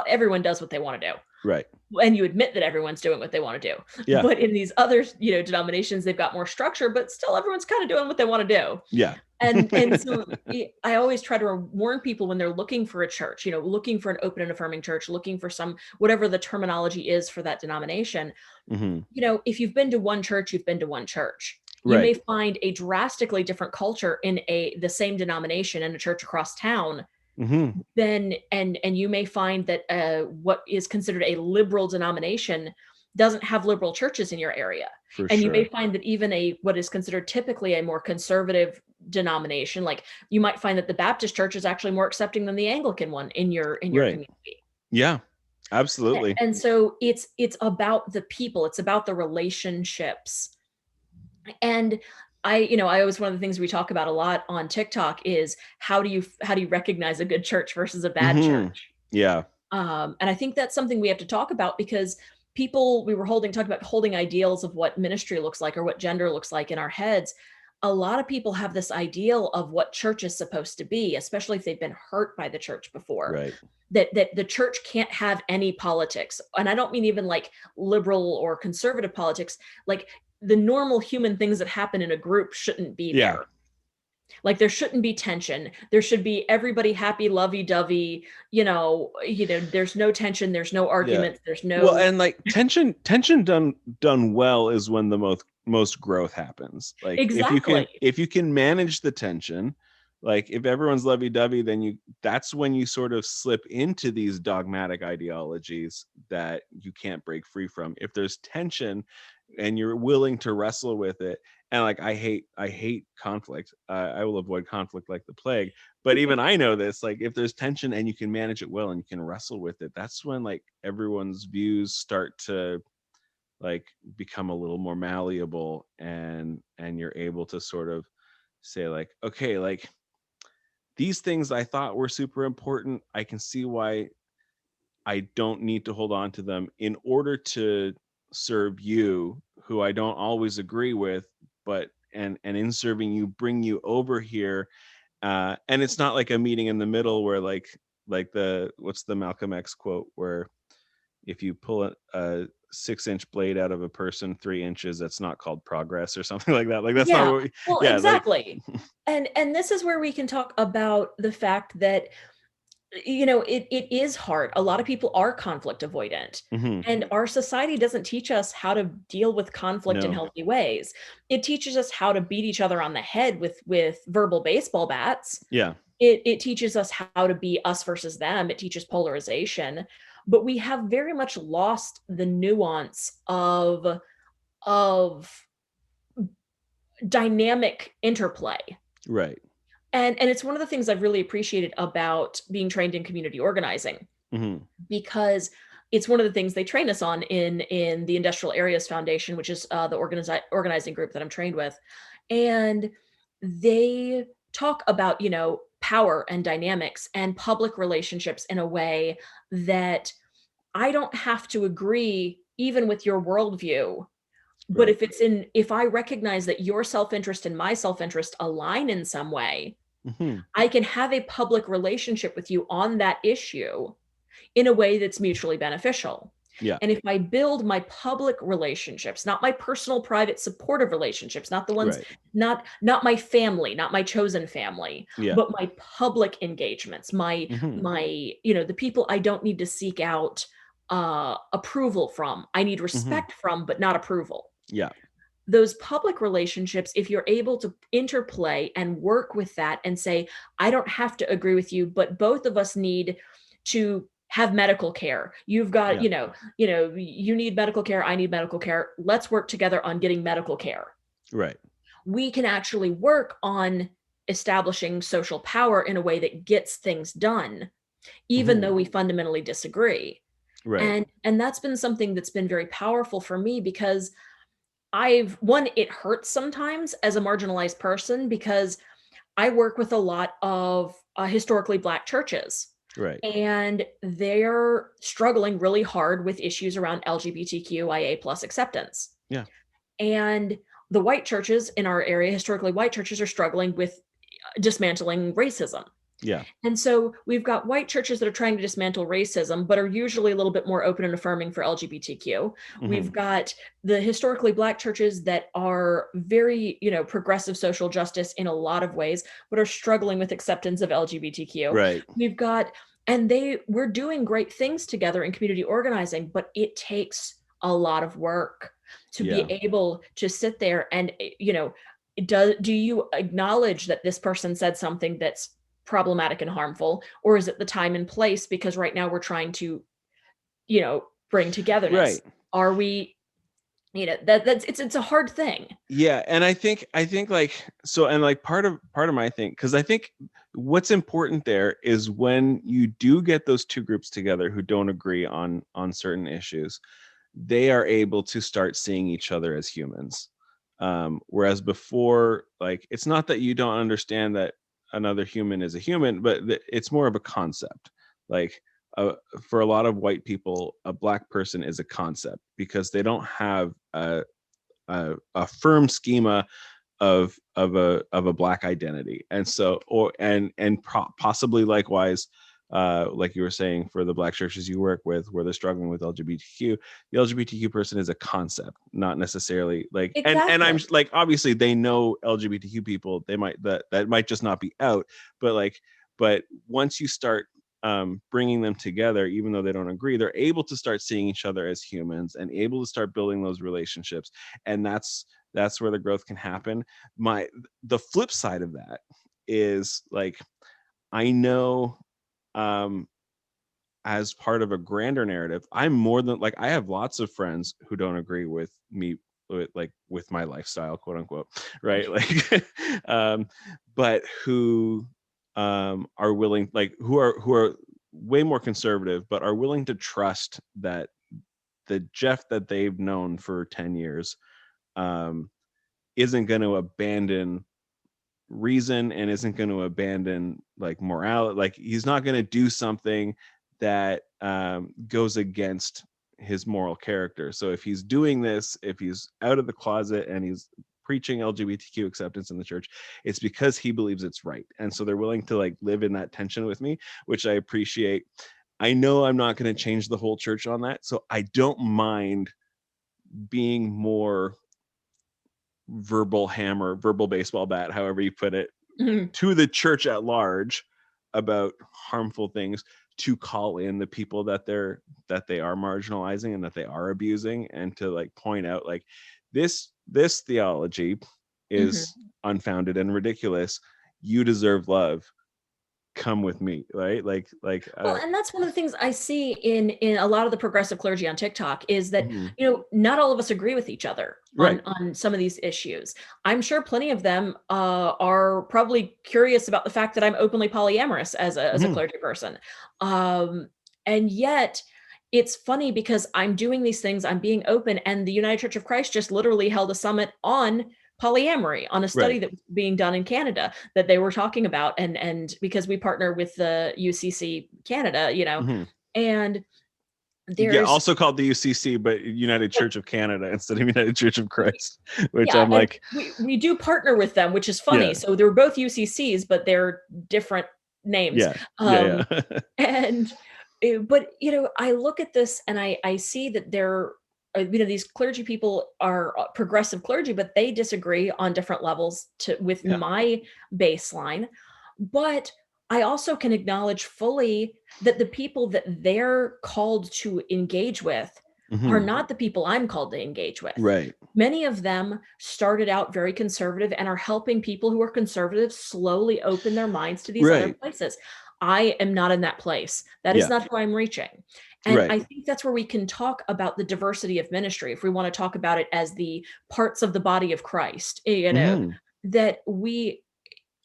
everyone does what they want to do, right? And you admit that everyone's doing what they want to do. But in these other denominations, they've got more structure, but still everyone's kind of doing what they want to do. And so I always try to warn people when they're looking for a church, looking for an open and affirming church, looking for some, whatever the terminology is for that denomination. If you've been to one church, you've been to one church. You may find a drastically different culture in the same denomination in a church across town. Then and you may find that what is considered a liberal denomination doesn't have liberal churches in your area. You may find that even what is considered typically a more conservative denomination, like you might find that the Baptist church is actually more accepting than the Anglican one in your community. Yeah, absolutely. And so it's about the people, it's about the relationships. And I always, one of the things we talk about a lot on TikTok is how do you recognize a good church versus a bad church? Yeah. And I think that's something we have to talk about, because people, talking about holding ideals of what ministry looks like or what gender looks like in our heads. A lot of people have this ideal of what church is supposed to be, especially if they've been hurt by the church before. Right. That the church can't have any politics. And I don't mean even like liberal or conservative politics, like the normal human things that happen in a group shouldn't be there. Like there shouldn't be tension. There should be everybody happy, lovey-dovey, there's no tension, there's no arguments, there's no. Well, and like tension done well is when the most growth happens. Like if you can manage the tension, like if everyone's lovey-dovey, then that's when you sort of slip into these dogmatic ideologies that you can't break free from. If there's tension and you're willing to wrestle with it, and like I hate conflict, I will avoid conflict like the plague, but even I know this, like if there's tension and you can manage it well and you can wrestle with it, that's when like everyone's views start to like become a little more malleable, and you're able to sort of say like, okay, like these things I thought were super important, I can see why I don't need to hold on to them in order to serve you, who I don't always agree with, but and in serving you, bring you over here. And it's not like a meeting in the middle where like what's the Malcolm X quote, where if you pull a 6-inch blade out of a person 3 inches, that's not called progress or something like that. Like that's not what exactly. Like, and this is where we can talk about the fact that it is hard. A lot of people are conflict avoidant, and our society doesn't teach us how to deal with conflict in healthy ways. It teaches us how to beat each other on the head with verbal baseball bats. It teaches us how to be us versus them. It teaches polarization. but we have very much lost the nuance of dynamic interplay. Right. And it's one of the things I've really appreciated about being trained in community organizing, because it's one of the things they train us on in the Industrial Areas Foundation, which is the organizing group that I'm trained with. And they talk about, power and dynamics and public relationships in a way that I don't have to agree even with your worldview. But Right. if I recognize that your self-interest and my self-interest align in some way, Mm-hmm. I can have a public relationship with you on that issue in a way that's mutually beneficial. Yeah. And if I build my public relationships, not my personal, private, supportive relationships, not the ones, Right. not my family, not my chosen family, Yeah. but my public engagements, my the people I don't need to seek out approval from. I need respect from, but not approval. Yeah. Those public relationships, if you're able to interplay and work with that and say, I don't have to agree with you, but both of us need to have medical care. You've got, Yeah. you need medical care. I need medical care. Let's work together on getting medical care. Right. We can actually work on establishing social power in a way that gets things done, even though we fundamentally disagree. Right. And that's been something that's been very powerful for me, because it hurts sometimes as a marginalized person, because I work with a lot of historically Black churches. Right. And they're struggling really hard with issues around LGBTQIA plus acceptance. Yeah. And the white churches in our area, historically white churches, are struggling with dismantling racism. Yeah. And so we've got white churches that are trying to dismantle racism, but are usually a little bit more open and affirming for LGBTQ. We've got the historically Black churches that are very, progressive social justice in a lot of ways, but are struggling with acceptance of LGBTQ. Right. We've got, we're doing great things together in community organizing, but it takes a lot of work to be able to sit there and, do you acknowledge that this person said something that's problematic and harmful, or is it the time and place, because right now we're trying to bring togetherness? Right. Are we, it's a hard thing. Yeah. And I think like, so, and like part of my thing, because I think what's important there is when you do get those two groups together who don't agree on certain issues, they are able to start seeing each other as humans. Whereas before, like, it's not that you don't understand that another human is a human, but it's more of a concept. Like, for a lot of white people, a Black person is a concept because they don't have a firm schema of a Black identity. And so, possibly likewise, like you were saying, for the Black churches you work with where they're struggling with LGBTQ, the LGBTQ person is a concept, not necessarily like, exactly. and I'm like, obviously they know LGBTQ people, they might, that might just not be out, but once you start bringing them together, even though they don't agree, they're able to start seeing each other as humans and able to start building those relationships. And that's where the growth can happen. The flip side of that is, like, I know, as part of a grander narrative, I'm more than, like, I have lots of friends who don't agree with me, with my lifestyle, quote unquote, right? Like, but who are willing, like, who are way more conservative, but are willing to trust that the Jeff that they've known for 10 years isn't going to abandon reason and isn't going to abandon, like, morality. Like, he's not going to do something that goes against his moral character. So if he's doing this, if he's out of the closet and he's preaching LGBTQ acceptance in the church, it's because he believes it's right. And so they're willing to, like, live in that tension with me, which I appreciate. I know I'm not going to change the whole church on that, so I don't mind being more verbal baseball bat, however you put it, to the church at large about harmful things, to call in the people that they are marginalizing and that they are abusing, and to, like, point out, like, this theology is unfounded and ridiculous. You deserve love. come with me, right? Well, and that's one of the things I see in a lot of the progressive clergy on TikTok is that, Mhm. not all of us agree with each other Right. on some of these issues. I'm sure plenty of them are probably curious about the fact that I'm openly polyamorous as a Mhm. clergy person. And yet it's funny because I'm doing these things, I'm being open, and the United Church of Christ just literally held a summit on polyamory, on a study Right. that was being done in Canada that they were talking about, and because we partner with the UCC Canada, Mhm. and Yeah, there's also called the UCC, but United Church of Canada instead of United Church of Christ, which yeah, I'm and like, we do partner with them, which is funny. yeah, So they're both UCCs, but they're different names. yeah, Um, yeah, and but I look at this and I see that they're these clergy people are progressive clergy, but they disagree on different levels with yeah. my baseline. But I also can acknowledge fully that the people that they're called to engage with are Mhm. not the people I'm called to engage with. Right. Many of them started out very conservative and are helping people who are conservative slowly open their minds to these other Right. places. I am not in that place. That is Yeah. not who I'm reaching. And Right. I think that's where we can talk about the diversity of ministry, if we want to talk about it as the parts of the body of Christ, Mhm. that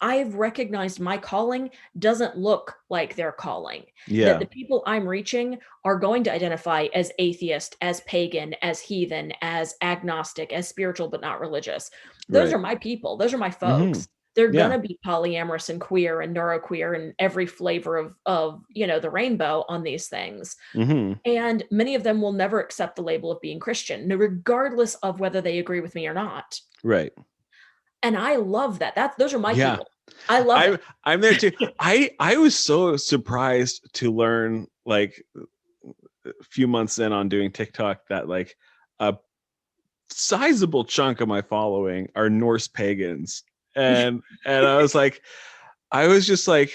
I've recognized my calling doesn't look like their calling. That Yeah. the people I'm reaching are going to identify as atheist, as pagan, as heathen, as agnostic, as spiritual but not religious. Those Right. are my people. Those are my Mhm. folks. They're Yeah. gonna be polyamorous and queer and neuroqueer and every flavor of the rainbow on these things. Mhm. And many of them will never accept the label of being Christian, regardless of whether they agree with me or not. Right. And I love that. Those are my Yeah. people. I love it. I'm there too. I was so surprised to learn, like, a few months in on doing TikTok, that like a sizable chunk of my following are Norse pagans. And I was just like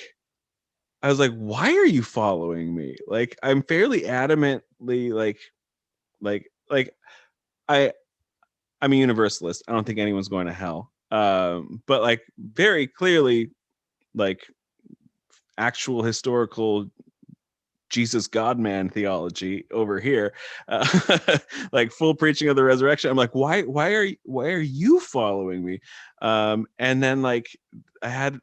I was like, why are you following me? Like, I'm fairly adamantly like I I'm a universalist. I don't think anyone's going to hell. But like very clearly, like, actual historical Jesus God man theology over here, like full preaching of the resurrection. I'm like, why are you following me? And then like I had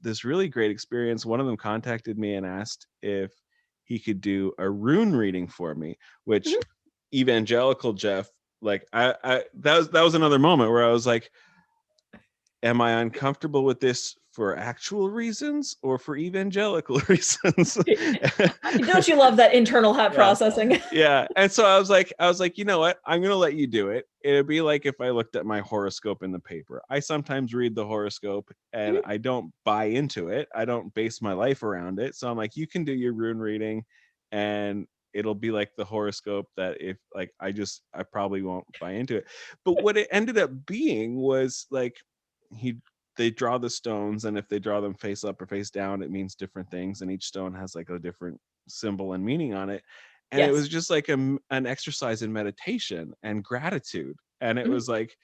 this really great experience. One of them contacted me and asked if he could do a rune reading for me, which Mhm. evangelical Jeff, like I that was another moment where I was like, am I uncomfortable with this for actual reasons or for evangelical reasons? Don't you love that internal hat Yeah. processing? Yeah. And so I was like, you know what? I'm going to let you do it. It'd be like if I looked at my horoscope in the paper. I sometimes read the horoscope and Mhm. I don't buy into it. I don't base my life around it. So I'm like, you can do your rune reading and it'll be like the horoscope that if like I probably won't buy into it. But what it ended up being was like he they draw the stones, and if they draw them face up or face down, it means different things, and each stone has like a different symbol and meaning on it. And it Yes. was just like an exercise in meditation and gratitude. And Mhm. it was like,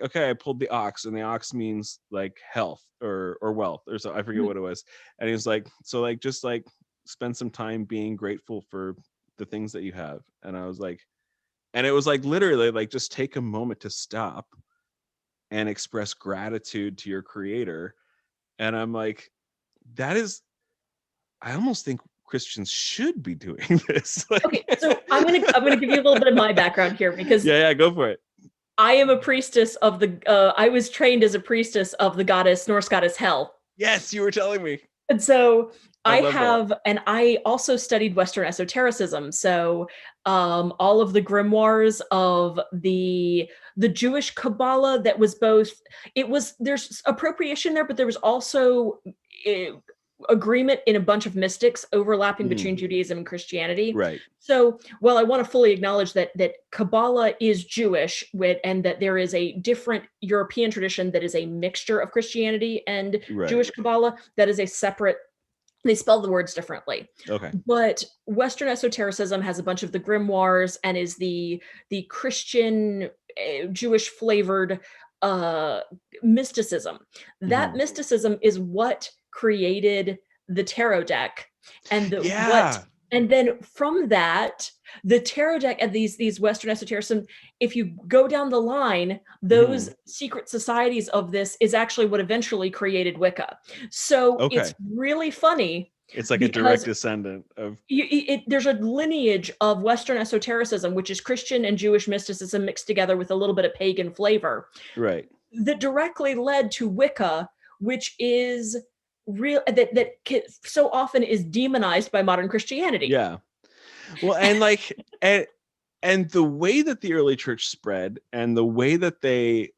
okay, I pulled the ox, and the ox means like health or wealth or so, I forget Mhm. what it was. And he was like, so like just like spend some time being grateful for the things that you have. And I was like, and it was like literally like just take a moment to stop and express gratitude to your creator. And I'm like, that is, I almost think Christians should be doing this. Okay, so I'm gonna give you a little bit of my background here because Yeah, go for it. I am a priestess of I was trained as a priestess of the Norse goddess Hel. Yes, you were telling me. And so I love that. I also studied Western esotericism. So all of the grimoires of the Jewish Kabbalah that was both, there's appropriation there, but there was also eh, agreement in a bunch of mystics overlapping between Judaism and Christianity. Right. So, while I want to fully acknowledge that Kabbalah is Jewish, and that there is a different European tradition that is a mixture of Christianity and Right. Jewish Kabbalah, that is a separate. They spell the words differently. Okay. But Western esotericism has a bunch of the grimoires and is the Christian Jewish flavored mysticism. That mysticism is what created the tarot deck and and then from that, the tarot deck and these Western esotericism, if you go down the line, those secret societies of this is actually what eventually created Wicca. So it's really funny. It's like a direct descendant of... there's a lineage of Western esotericism, which is Christian and Jewish mysticism mixed together with a little bit of pagan flavor. Right. That directly led to Wicca, which is that so often is demonized by modern Christianity. Yeah. Well, and like, and the way that the early church spread, and the way that they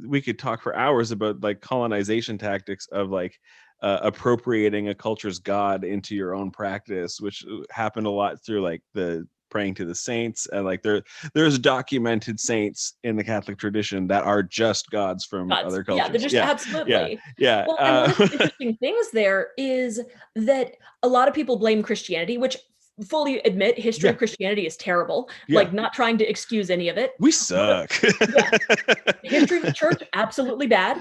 we could talk for hours about like colonization tactics of like appropriating a culture's god into your own practice, which happened a lot through like the praying to the saints, and like there's documented saints in the Catholic tradition that are just gods from other cultures. Yeah, they're just absolutely. Yeah. Well, and one of the interesting things there is that a lot of people blame Christianity, which fully admit history of Christianity is terrible. Like, not trying to excuse any of it. We suck. History of the church, absolutely bad.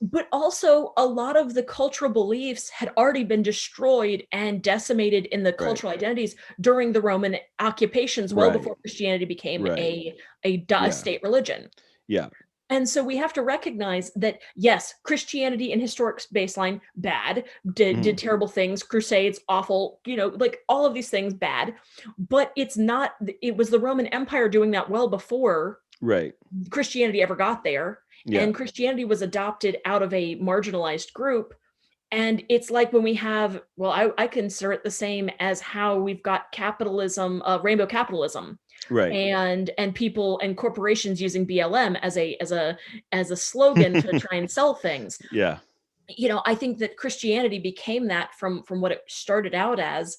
But also a lot of the cultural beliefs had already been destroyed and decimated in the cultural identities during the Roman occupations, well before Christianity became a state religion. Yeah. And so we have to recognize that, yes, Christianity in historic baseline, bad, did terrible things, crusades, awful, like all of these things, bad. But it was the Roman Empire doing that well before Christianity ever got there. Yeah. And Christianity was adopted out of a marginalized group. And it's like when we have, I consider it the same as how we've got capitalism, rainbow capitalism. Right. And people and corporations using BLM as a slogan to try and sell things. Yeah. I think that Christianity became that from what it started out as,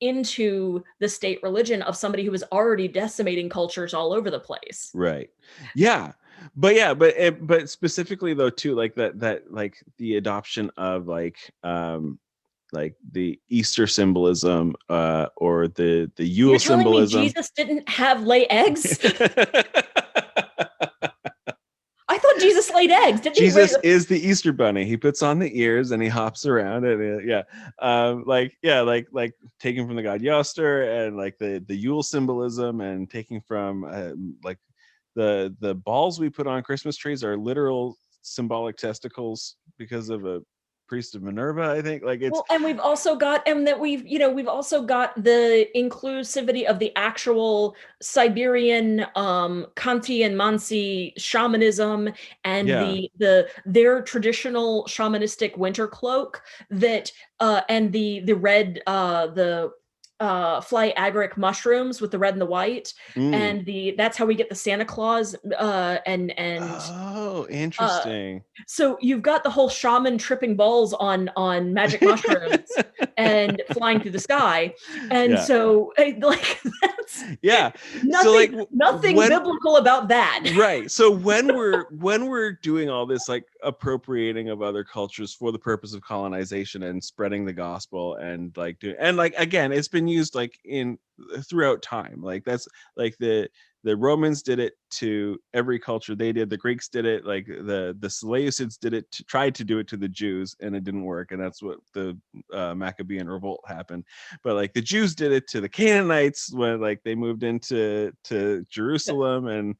into the state religion of somebody who was already decimating cultures all over the place. Right. Yeah. But specifically though too, like that like the adoption of like the Easter symbolism or the Yule symbolism. Me Jesus didn't lay eggs? I thought Jesus laid eggs. Jesus is the Easter bunny. He puts on the ears and he hops around and like taking from the god Yoster, and like the Yule symbolism, and taking from like the balls we put on Christmas trees are literal symbolic testicles because of a priest of Minerva, I think. Like it's and we've also got we've also got the inclusivity of the actual Siberian Kanti and Mansi shamanism, and their traditional shamanistic winter cloak that and the red fly agaric mushrooms with the red and the white, and that's how we get the Santa Claus and oh, interesting. So you've got the whole shaman tripping balls on magic mushrooms and flying through the sky, and so like that's nothing biblical about that, right? So when we're doing all this like appropriating of other cultures for the purpose of colonization and spreading the gospel, and like again, it's been used like throughout time. Like that's like the Romans did it to every culture. They did. The Greeks did it. Like the Seleucids did it. Tried to do it to the Jews, and it didn't work. And that's what the Maccabean revolt happened. But like the Jews did it to the Canaanites when like they moved into Jerusalem, and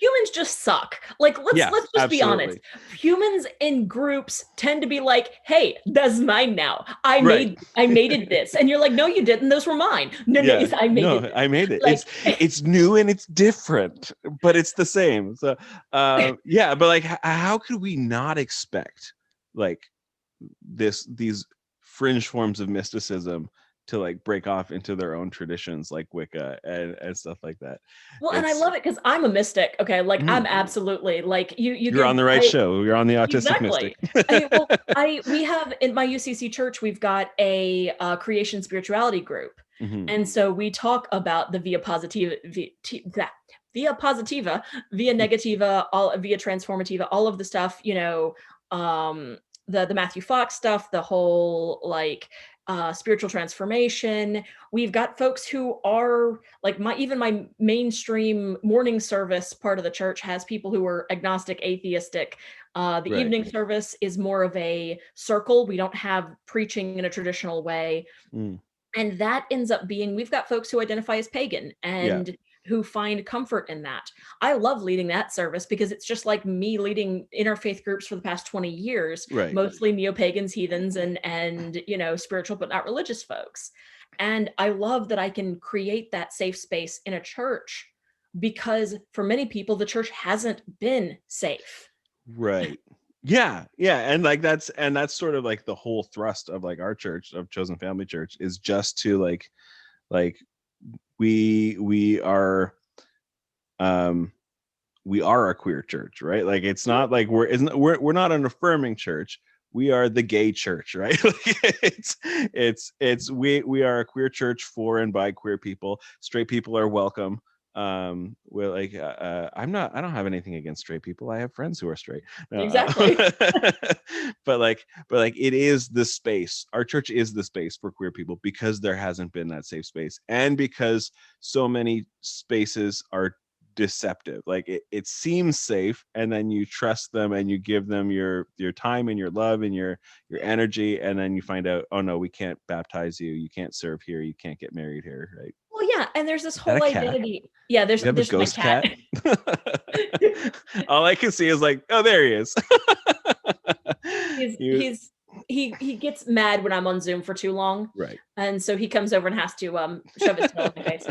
humans just suck. Like let's just be honest. Humans in groups tend to be like, "Hey, that's mine now. I made this," and you're like, "No, you didn't. Those were mine." No, I made it. Like, it's new and it's different, but it's the same. So but like how could we not expect like these fringe forms of mysticism to like break off into their own traditions like Wicca and stuff like that? Well, and I love it because I'm a mystic. Okay, like I'm absolutely like you're on the right show. You're on the Autistic Mystic. We have in my UCC church, we've got a creation spirituality group. And so we talk about the via positiva, via negativa, via transformativa, all of the stuff, the Matthew Fox stuff, the whole like spiritual transformation. We've got folks who are like even my mainstream morning service part of the church has people who are agnostic, atheistic. The evening service is more of a circle. We don't have preaching in a traditional way. And that ends up being, we've got folks who identify as pagan and who find comfort in that. I love leading that service because it's just like me leading interfaith groups for the past 20 years, mostly neo-pagans, heathens, and spiritual but not religious folks. And I love that I can create that safe space in a church because for many people, the church hasn't been safe. Right. Yeah. And like that's sort of like the whole thrust of like our church, of Chosen Family Church, is just to like we are a queer church, right? Like it's not like we're not an affirming church. We are the gay church, right? We are a queer church for and by queer people. Straight people are welcome. We're like I don't have anything against straight people. I have friends who are straight. Exactly. but like it is the space. Our church is the space for queer people because there hasn't been that safe space, and because so many spaces are deceptive. Like it seems safe, and then you trust them and you give them your time and your love and your energy, and then you find out, oh no, we can't baptize you, you can't serve here, you can't get married here, right? Well, yeah, and there's this whole identity. Yeah, there's a ghost cat. All I can see is like, oh, there he is. He gets mad when I'm on Zoom for too long, right? And so he comes over and has to shove his tail in my face.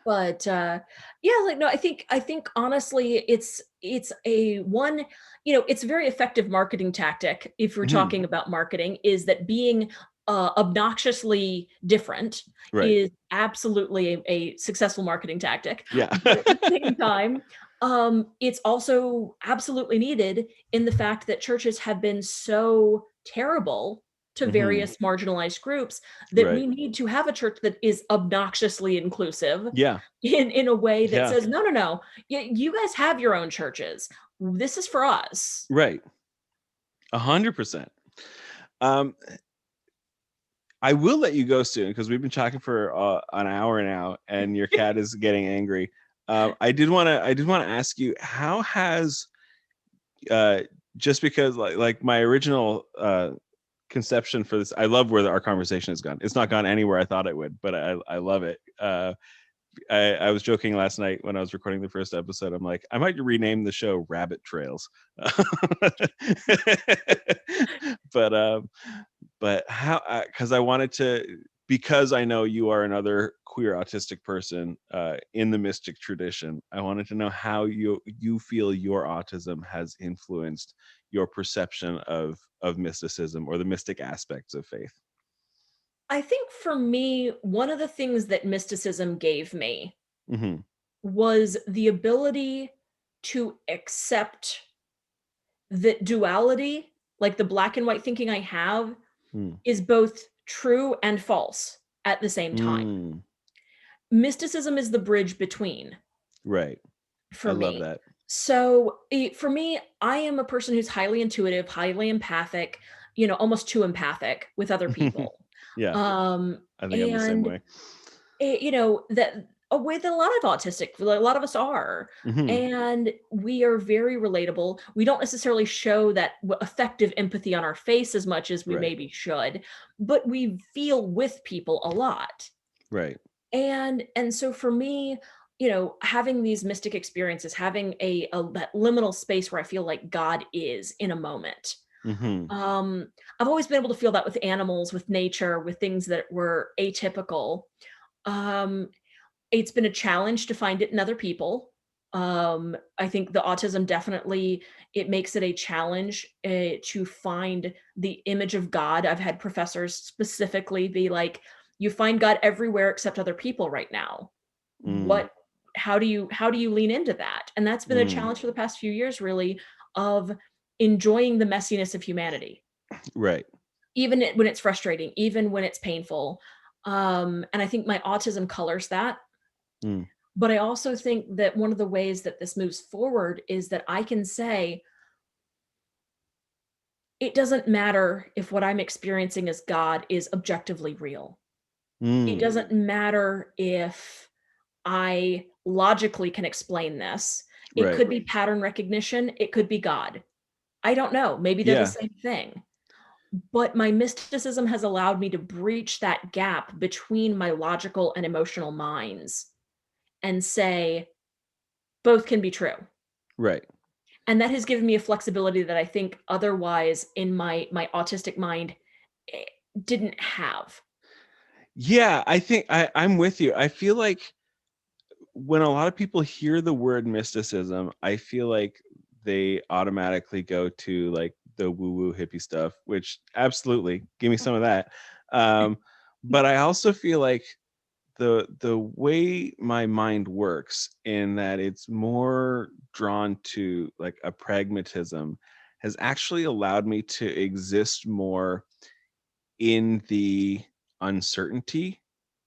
But like no, I think honestly, it's a one. It's a very effective marketing tactic. If we're talking about marketing, is that being obnoxiously different is absolutely a successful marketing tactic. Yeah. But at the same time, it's also absolutely needed in the fact that churches have been so terrible to various marginalized groups that we need to have a church that is obnoxiously inclusive. In a way that says, no, you guys have your own churches. This is for us. Right. 100%. I will let you go soon because we've been talking for an hour now, and your cat is getting angry. I did want to ask you, how has just because like my original conception for this, I love where our conversation has gone. It's not gone anywhere I thought it would, but I love it. I was joking last night when I was recording the first episode. I'm like, I might rename the show Rabbit Trails. But how, because I wanted to, because I know you are another queer autistic person in the mystic tradition, I wanted to know how you feel your autism has influenced your perception of mysticism or the mystic aspects of faith. I think for me, one of the things that mysticism gave me was the ability to accept that duality, like the black and white thinking I have, is both true and false at the same time. Mysticism is the bridge between. Right. For me. I love that. So for me, I am a person who's highly intuitive, highly empathic, almost too empathic with other people. I think I'm the same way. That a way that a lot of us are. And we are very relatable. We don't necessarily show that effective empathy on our face as much as we maybe should, but we feel with people a lot. Right. And so for me, having these mystic experiences, having that liminal space where I feel like God is in a moment. I've always been able to feel that with animals, with nature, with things that were atypical. It's been a challenge to find it in other people. I think the autism definitely, it makes it a challenge to find the image of God. I've had professors specifically be like, you find God everywhere except other people right now. How do you lean into that? And that's been a challenge for the past few years, really, of enjoying the messiness of humanity. Right. Even when it's frustrating, even when it's painful. And I think my autism colors that. But I also think that one of the ways that this moves forward is that I can say, it doesn't matter if what I'm experiencing as God is objectively real. It doesn't matter if I logically can explain this. It could be pattern recognition. It could be God. I don't know. Maybe they're the same thing. But my mysticism has allowed me to breach that gap between my logical and emotional minds and say both can be true. Right. And that has given me a flexibility that I think otherwise in my autistic mind didn't have. Yeah, I think I'm with you. I feel like when a lot of people hear the word mysticism, I feel like they automatically go to like the woo-woo hippie stuff, which absolutely give me some of that. But I also feel like the way my mind works, in that it's more drawn to like a pragmatism, has actually allowed me to exist more in the uncertainty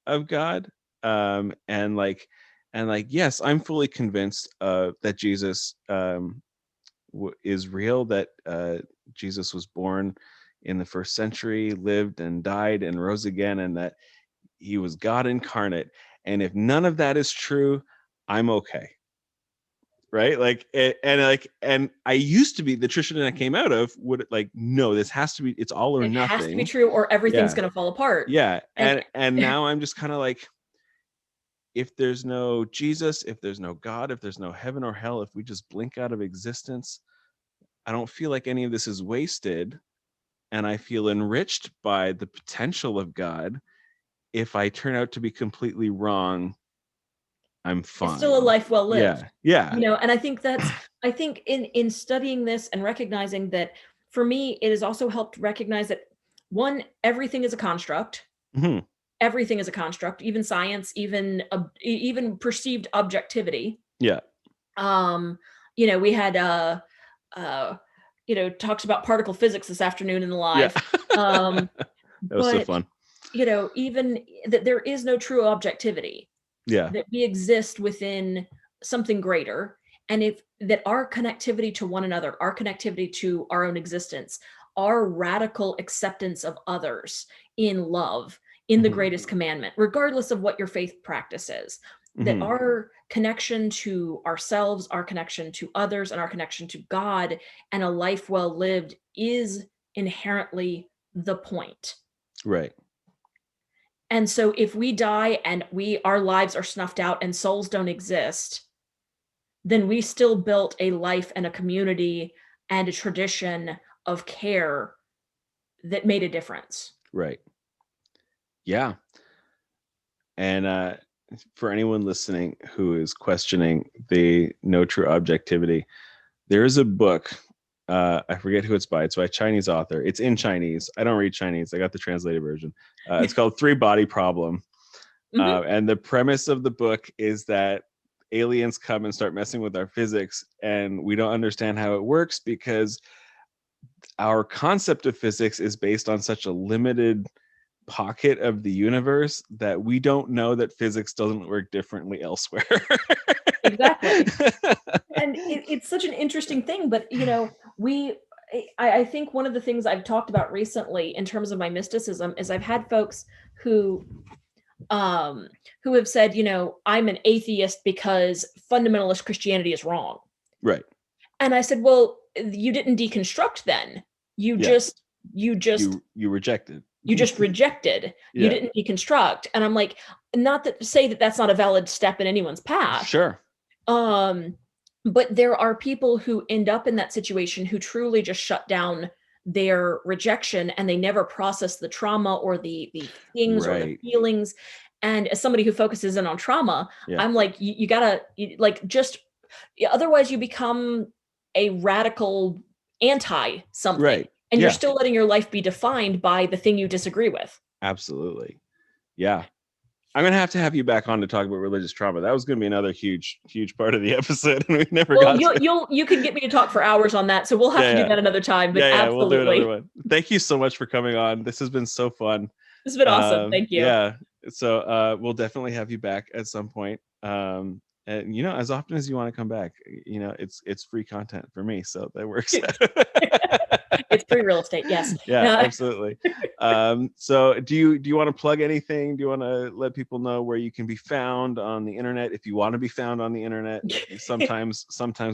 of God. And like yes, I'm fully convinced that Jesus is real, that Jesus was born in the first century, lived and died and rose again, and that he was God incarnate. And if none of that is true, I'm okay. Right? Like, and I used to be, the tradition that I came out of would like, no, this has to be, it's all or It nothing. has to be true or everything's Yeah. going to fall apart. Yeah. And now I'm just kind of like, if there's no Jesus, if there's no God, if there's no heaven or hell, if we just blink out of existence, I don't feel like any of this is wasted. And I feel enriched by the potential of God. If I turn out to be completely wrong, I'm fine. It's still a life well lived. Yeah. You know, and I think in studying this and recognizing that, for me, it has also helped recognize that, one, everything is a construct. Mm-hmm. Everything is a construct, even science, even perceived objectivity. Yeah. You know, we had talks about particle physics this afternoon in the live. That was so fun. You know, even that there is no true objectivity. Yeah. That we exist within something greater, and if that our connectivity to one another, our connectivity to our own existence, our radical acceptance of others in love, in the greatest commandment, regardless of what your faith practice is, that our connection to ourselves, our connection to others, and our connection to God and a life well lived is inherently the point. Right. And so if we die and our lives are snuffed out and souls don't exist, then we still built a life and a community and a tradition of care that made a difference. Right. Yeah. And for anyone listening who is questioning the no true objectivity, there is a book. I forget who it's by. It's by a Chinese author. It's in Chinese. I don't read Chinese. I got the translated version. It's called Three Body Problem. And the premise of the book is that aliens come and start messing with our physics, and we don't understand how it works because our concept of physics is based on such a limited pocket of the universe that we don't know that physics doesn't work differently elsewhere. Exactly. And it's such an interesting thing, but you know, I think one of the things I've talked about recently in terms of my mysticism is I've had folks who have said, you know, I'm an atheist because fundamentalist Christianity is wrong. Right. And I said, well, you didn't deconstruct then. You just rejected. You just rejected. You didn't deconstruct. And I'm like, not that to say that that's not a valid step in anyone's path. Sure. But there are people who end up in that situation who truly just shut down their rejection, and they never process the trauma or the things or the feelings. And as somebody who focuses in on trauma, I'm like, you gotta otherwise you become a radical anti something. Right. And you're still letting your life be defined by the thing you disagree with. Absolutely. Yeah. I'm going to have you back on to talk about religious trauma. That was going to be another huge part of the episode, and we never got to. You can get me to talk for hours on that, so we'll have to do that another time. But absolutely. We'll do another one. Thank you so much for coming on. This has been so fun. This has been awesome. Thank you. Yeah. So we'll definitely have you back at some point. And as often as you want to come back, it's free content for me, so that works. It's free real estate, yes. Yeah, absolutely. So do you want to plug anything? Do you want to let people know where you can be found on the internet if you want to be found on the internet? Sometimes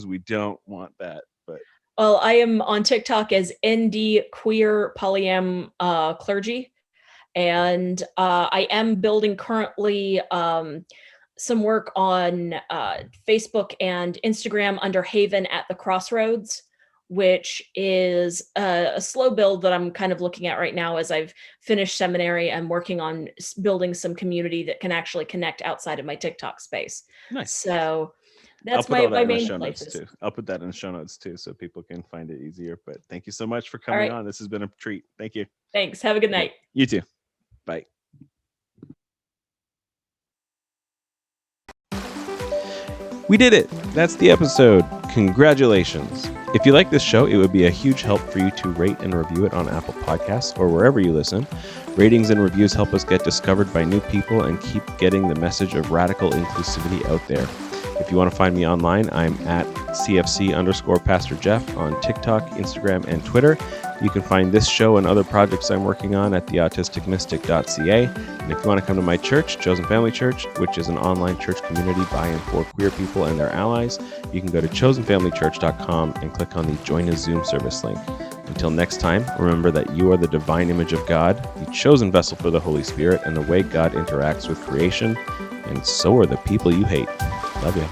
we don't want that, but well, I am on TikTok as ND Queer Polyam Clergy, and I am building currently some work on Facebook and Instagram under Haven at the Crossroads, which is a slow build that I'm kind of looking at right now as I've finished seminary. I'm working on building some community that can actually connect outside of my TikTok space. Nice. So that's my main places. Too. I'll put that in the show notes too, so people can find it easier. But thank you so much for coming on. This has been a treat. Thank you. Thanks. Have a good night. You too. Bye. We did it. That's the episode. Congratulations. If you like this show, it would be a huge help for you to rate and review it on Apple Podcasts or wherever you listen. Ratings and reviews help us get discovered by new people and keep getting the message of radical inclusivity out there. If you want to find me online, I'm at CFC_Pastor Jeff on TikTok, Instagram, and Twitter. You can find this show and other projects I'm working on at theautisticmystic.ca. And if you want to come to my church, Chosen Family Church, which is an online church community by and for queer people and their allies, you can go to chosenfamilychurch.com and click on the Join a Zoom service link. Until next time, remember that you are the divine image of God, the chosen vessel for the Holy Spirit, and the way God interacts with creation, and so are the people you hate. Love you.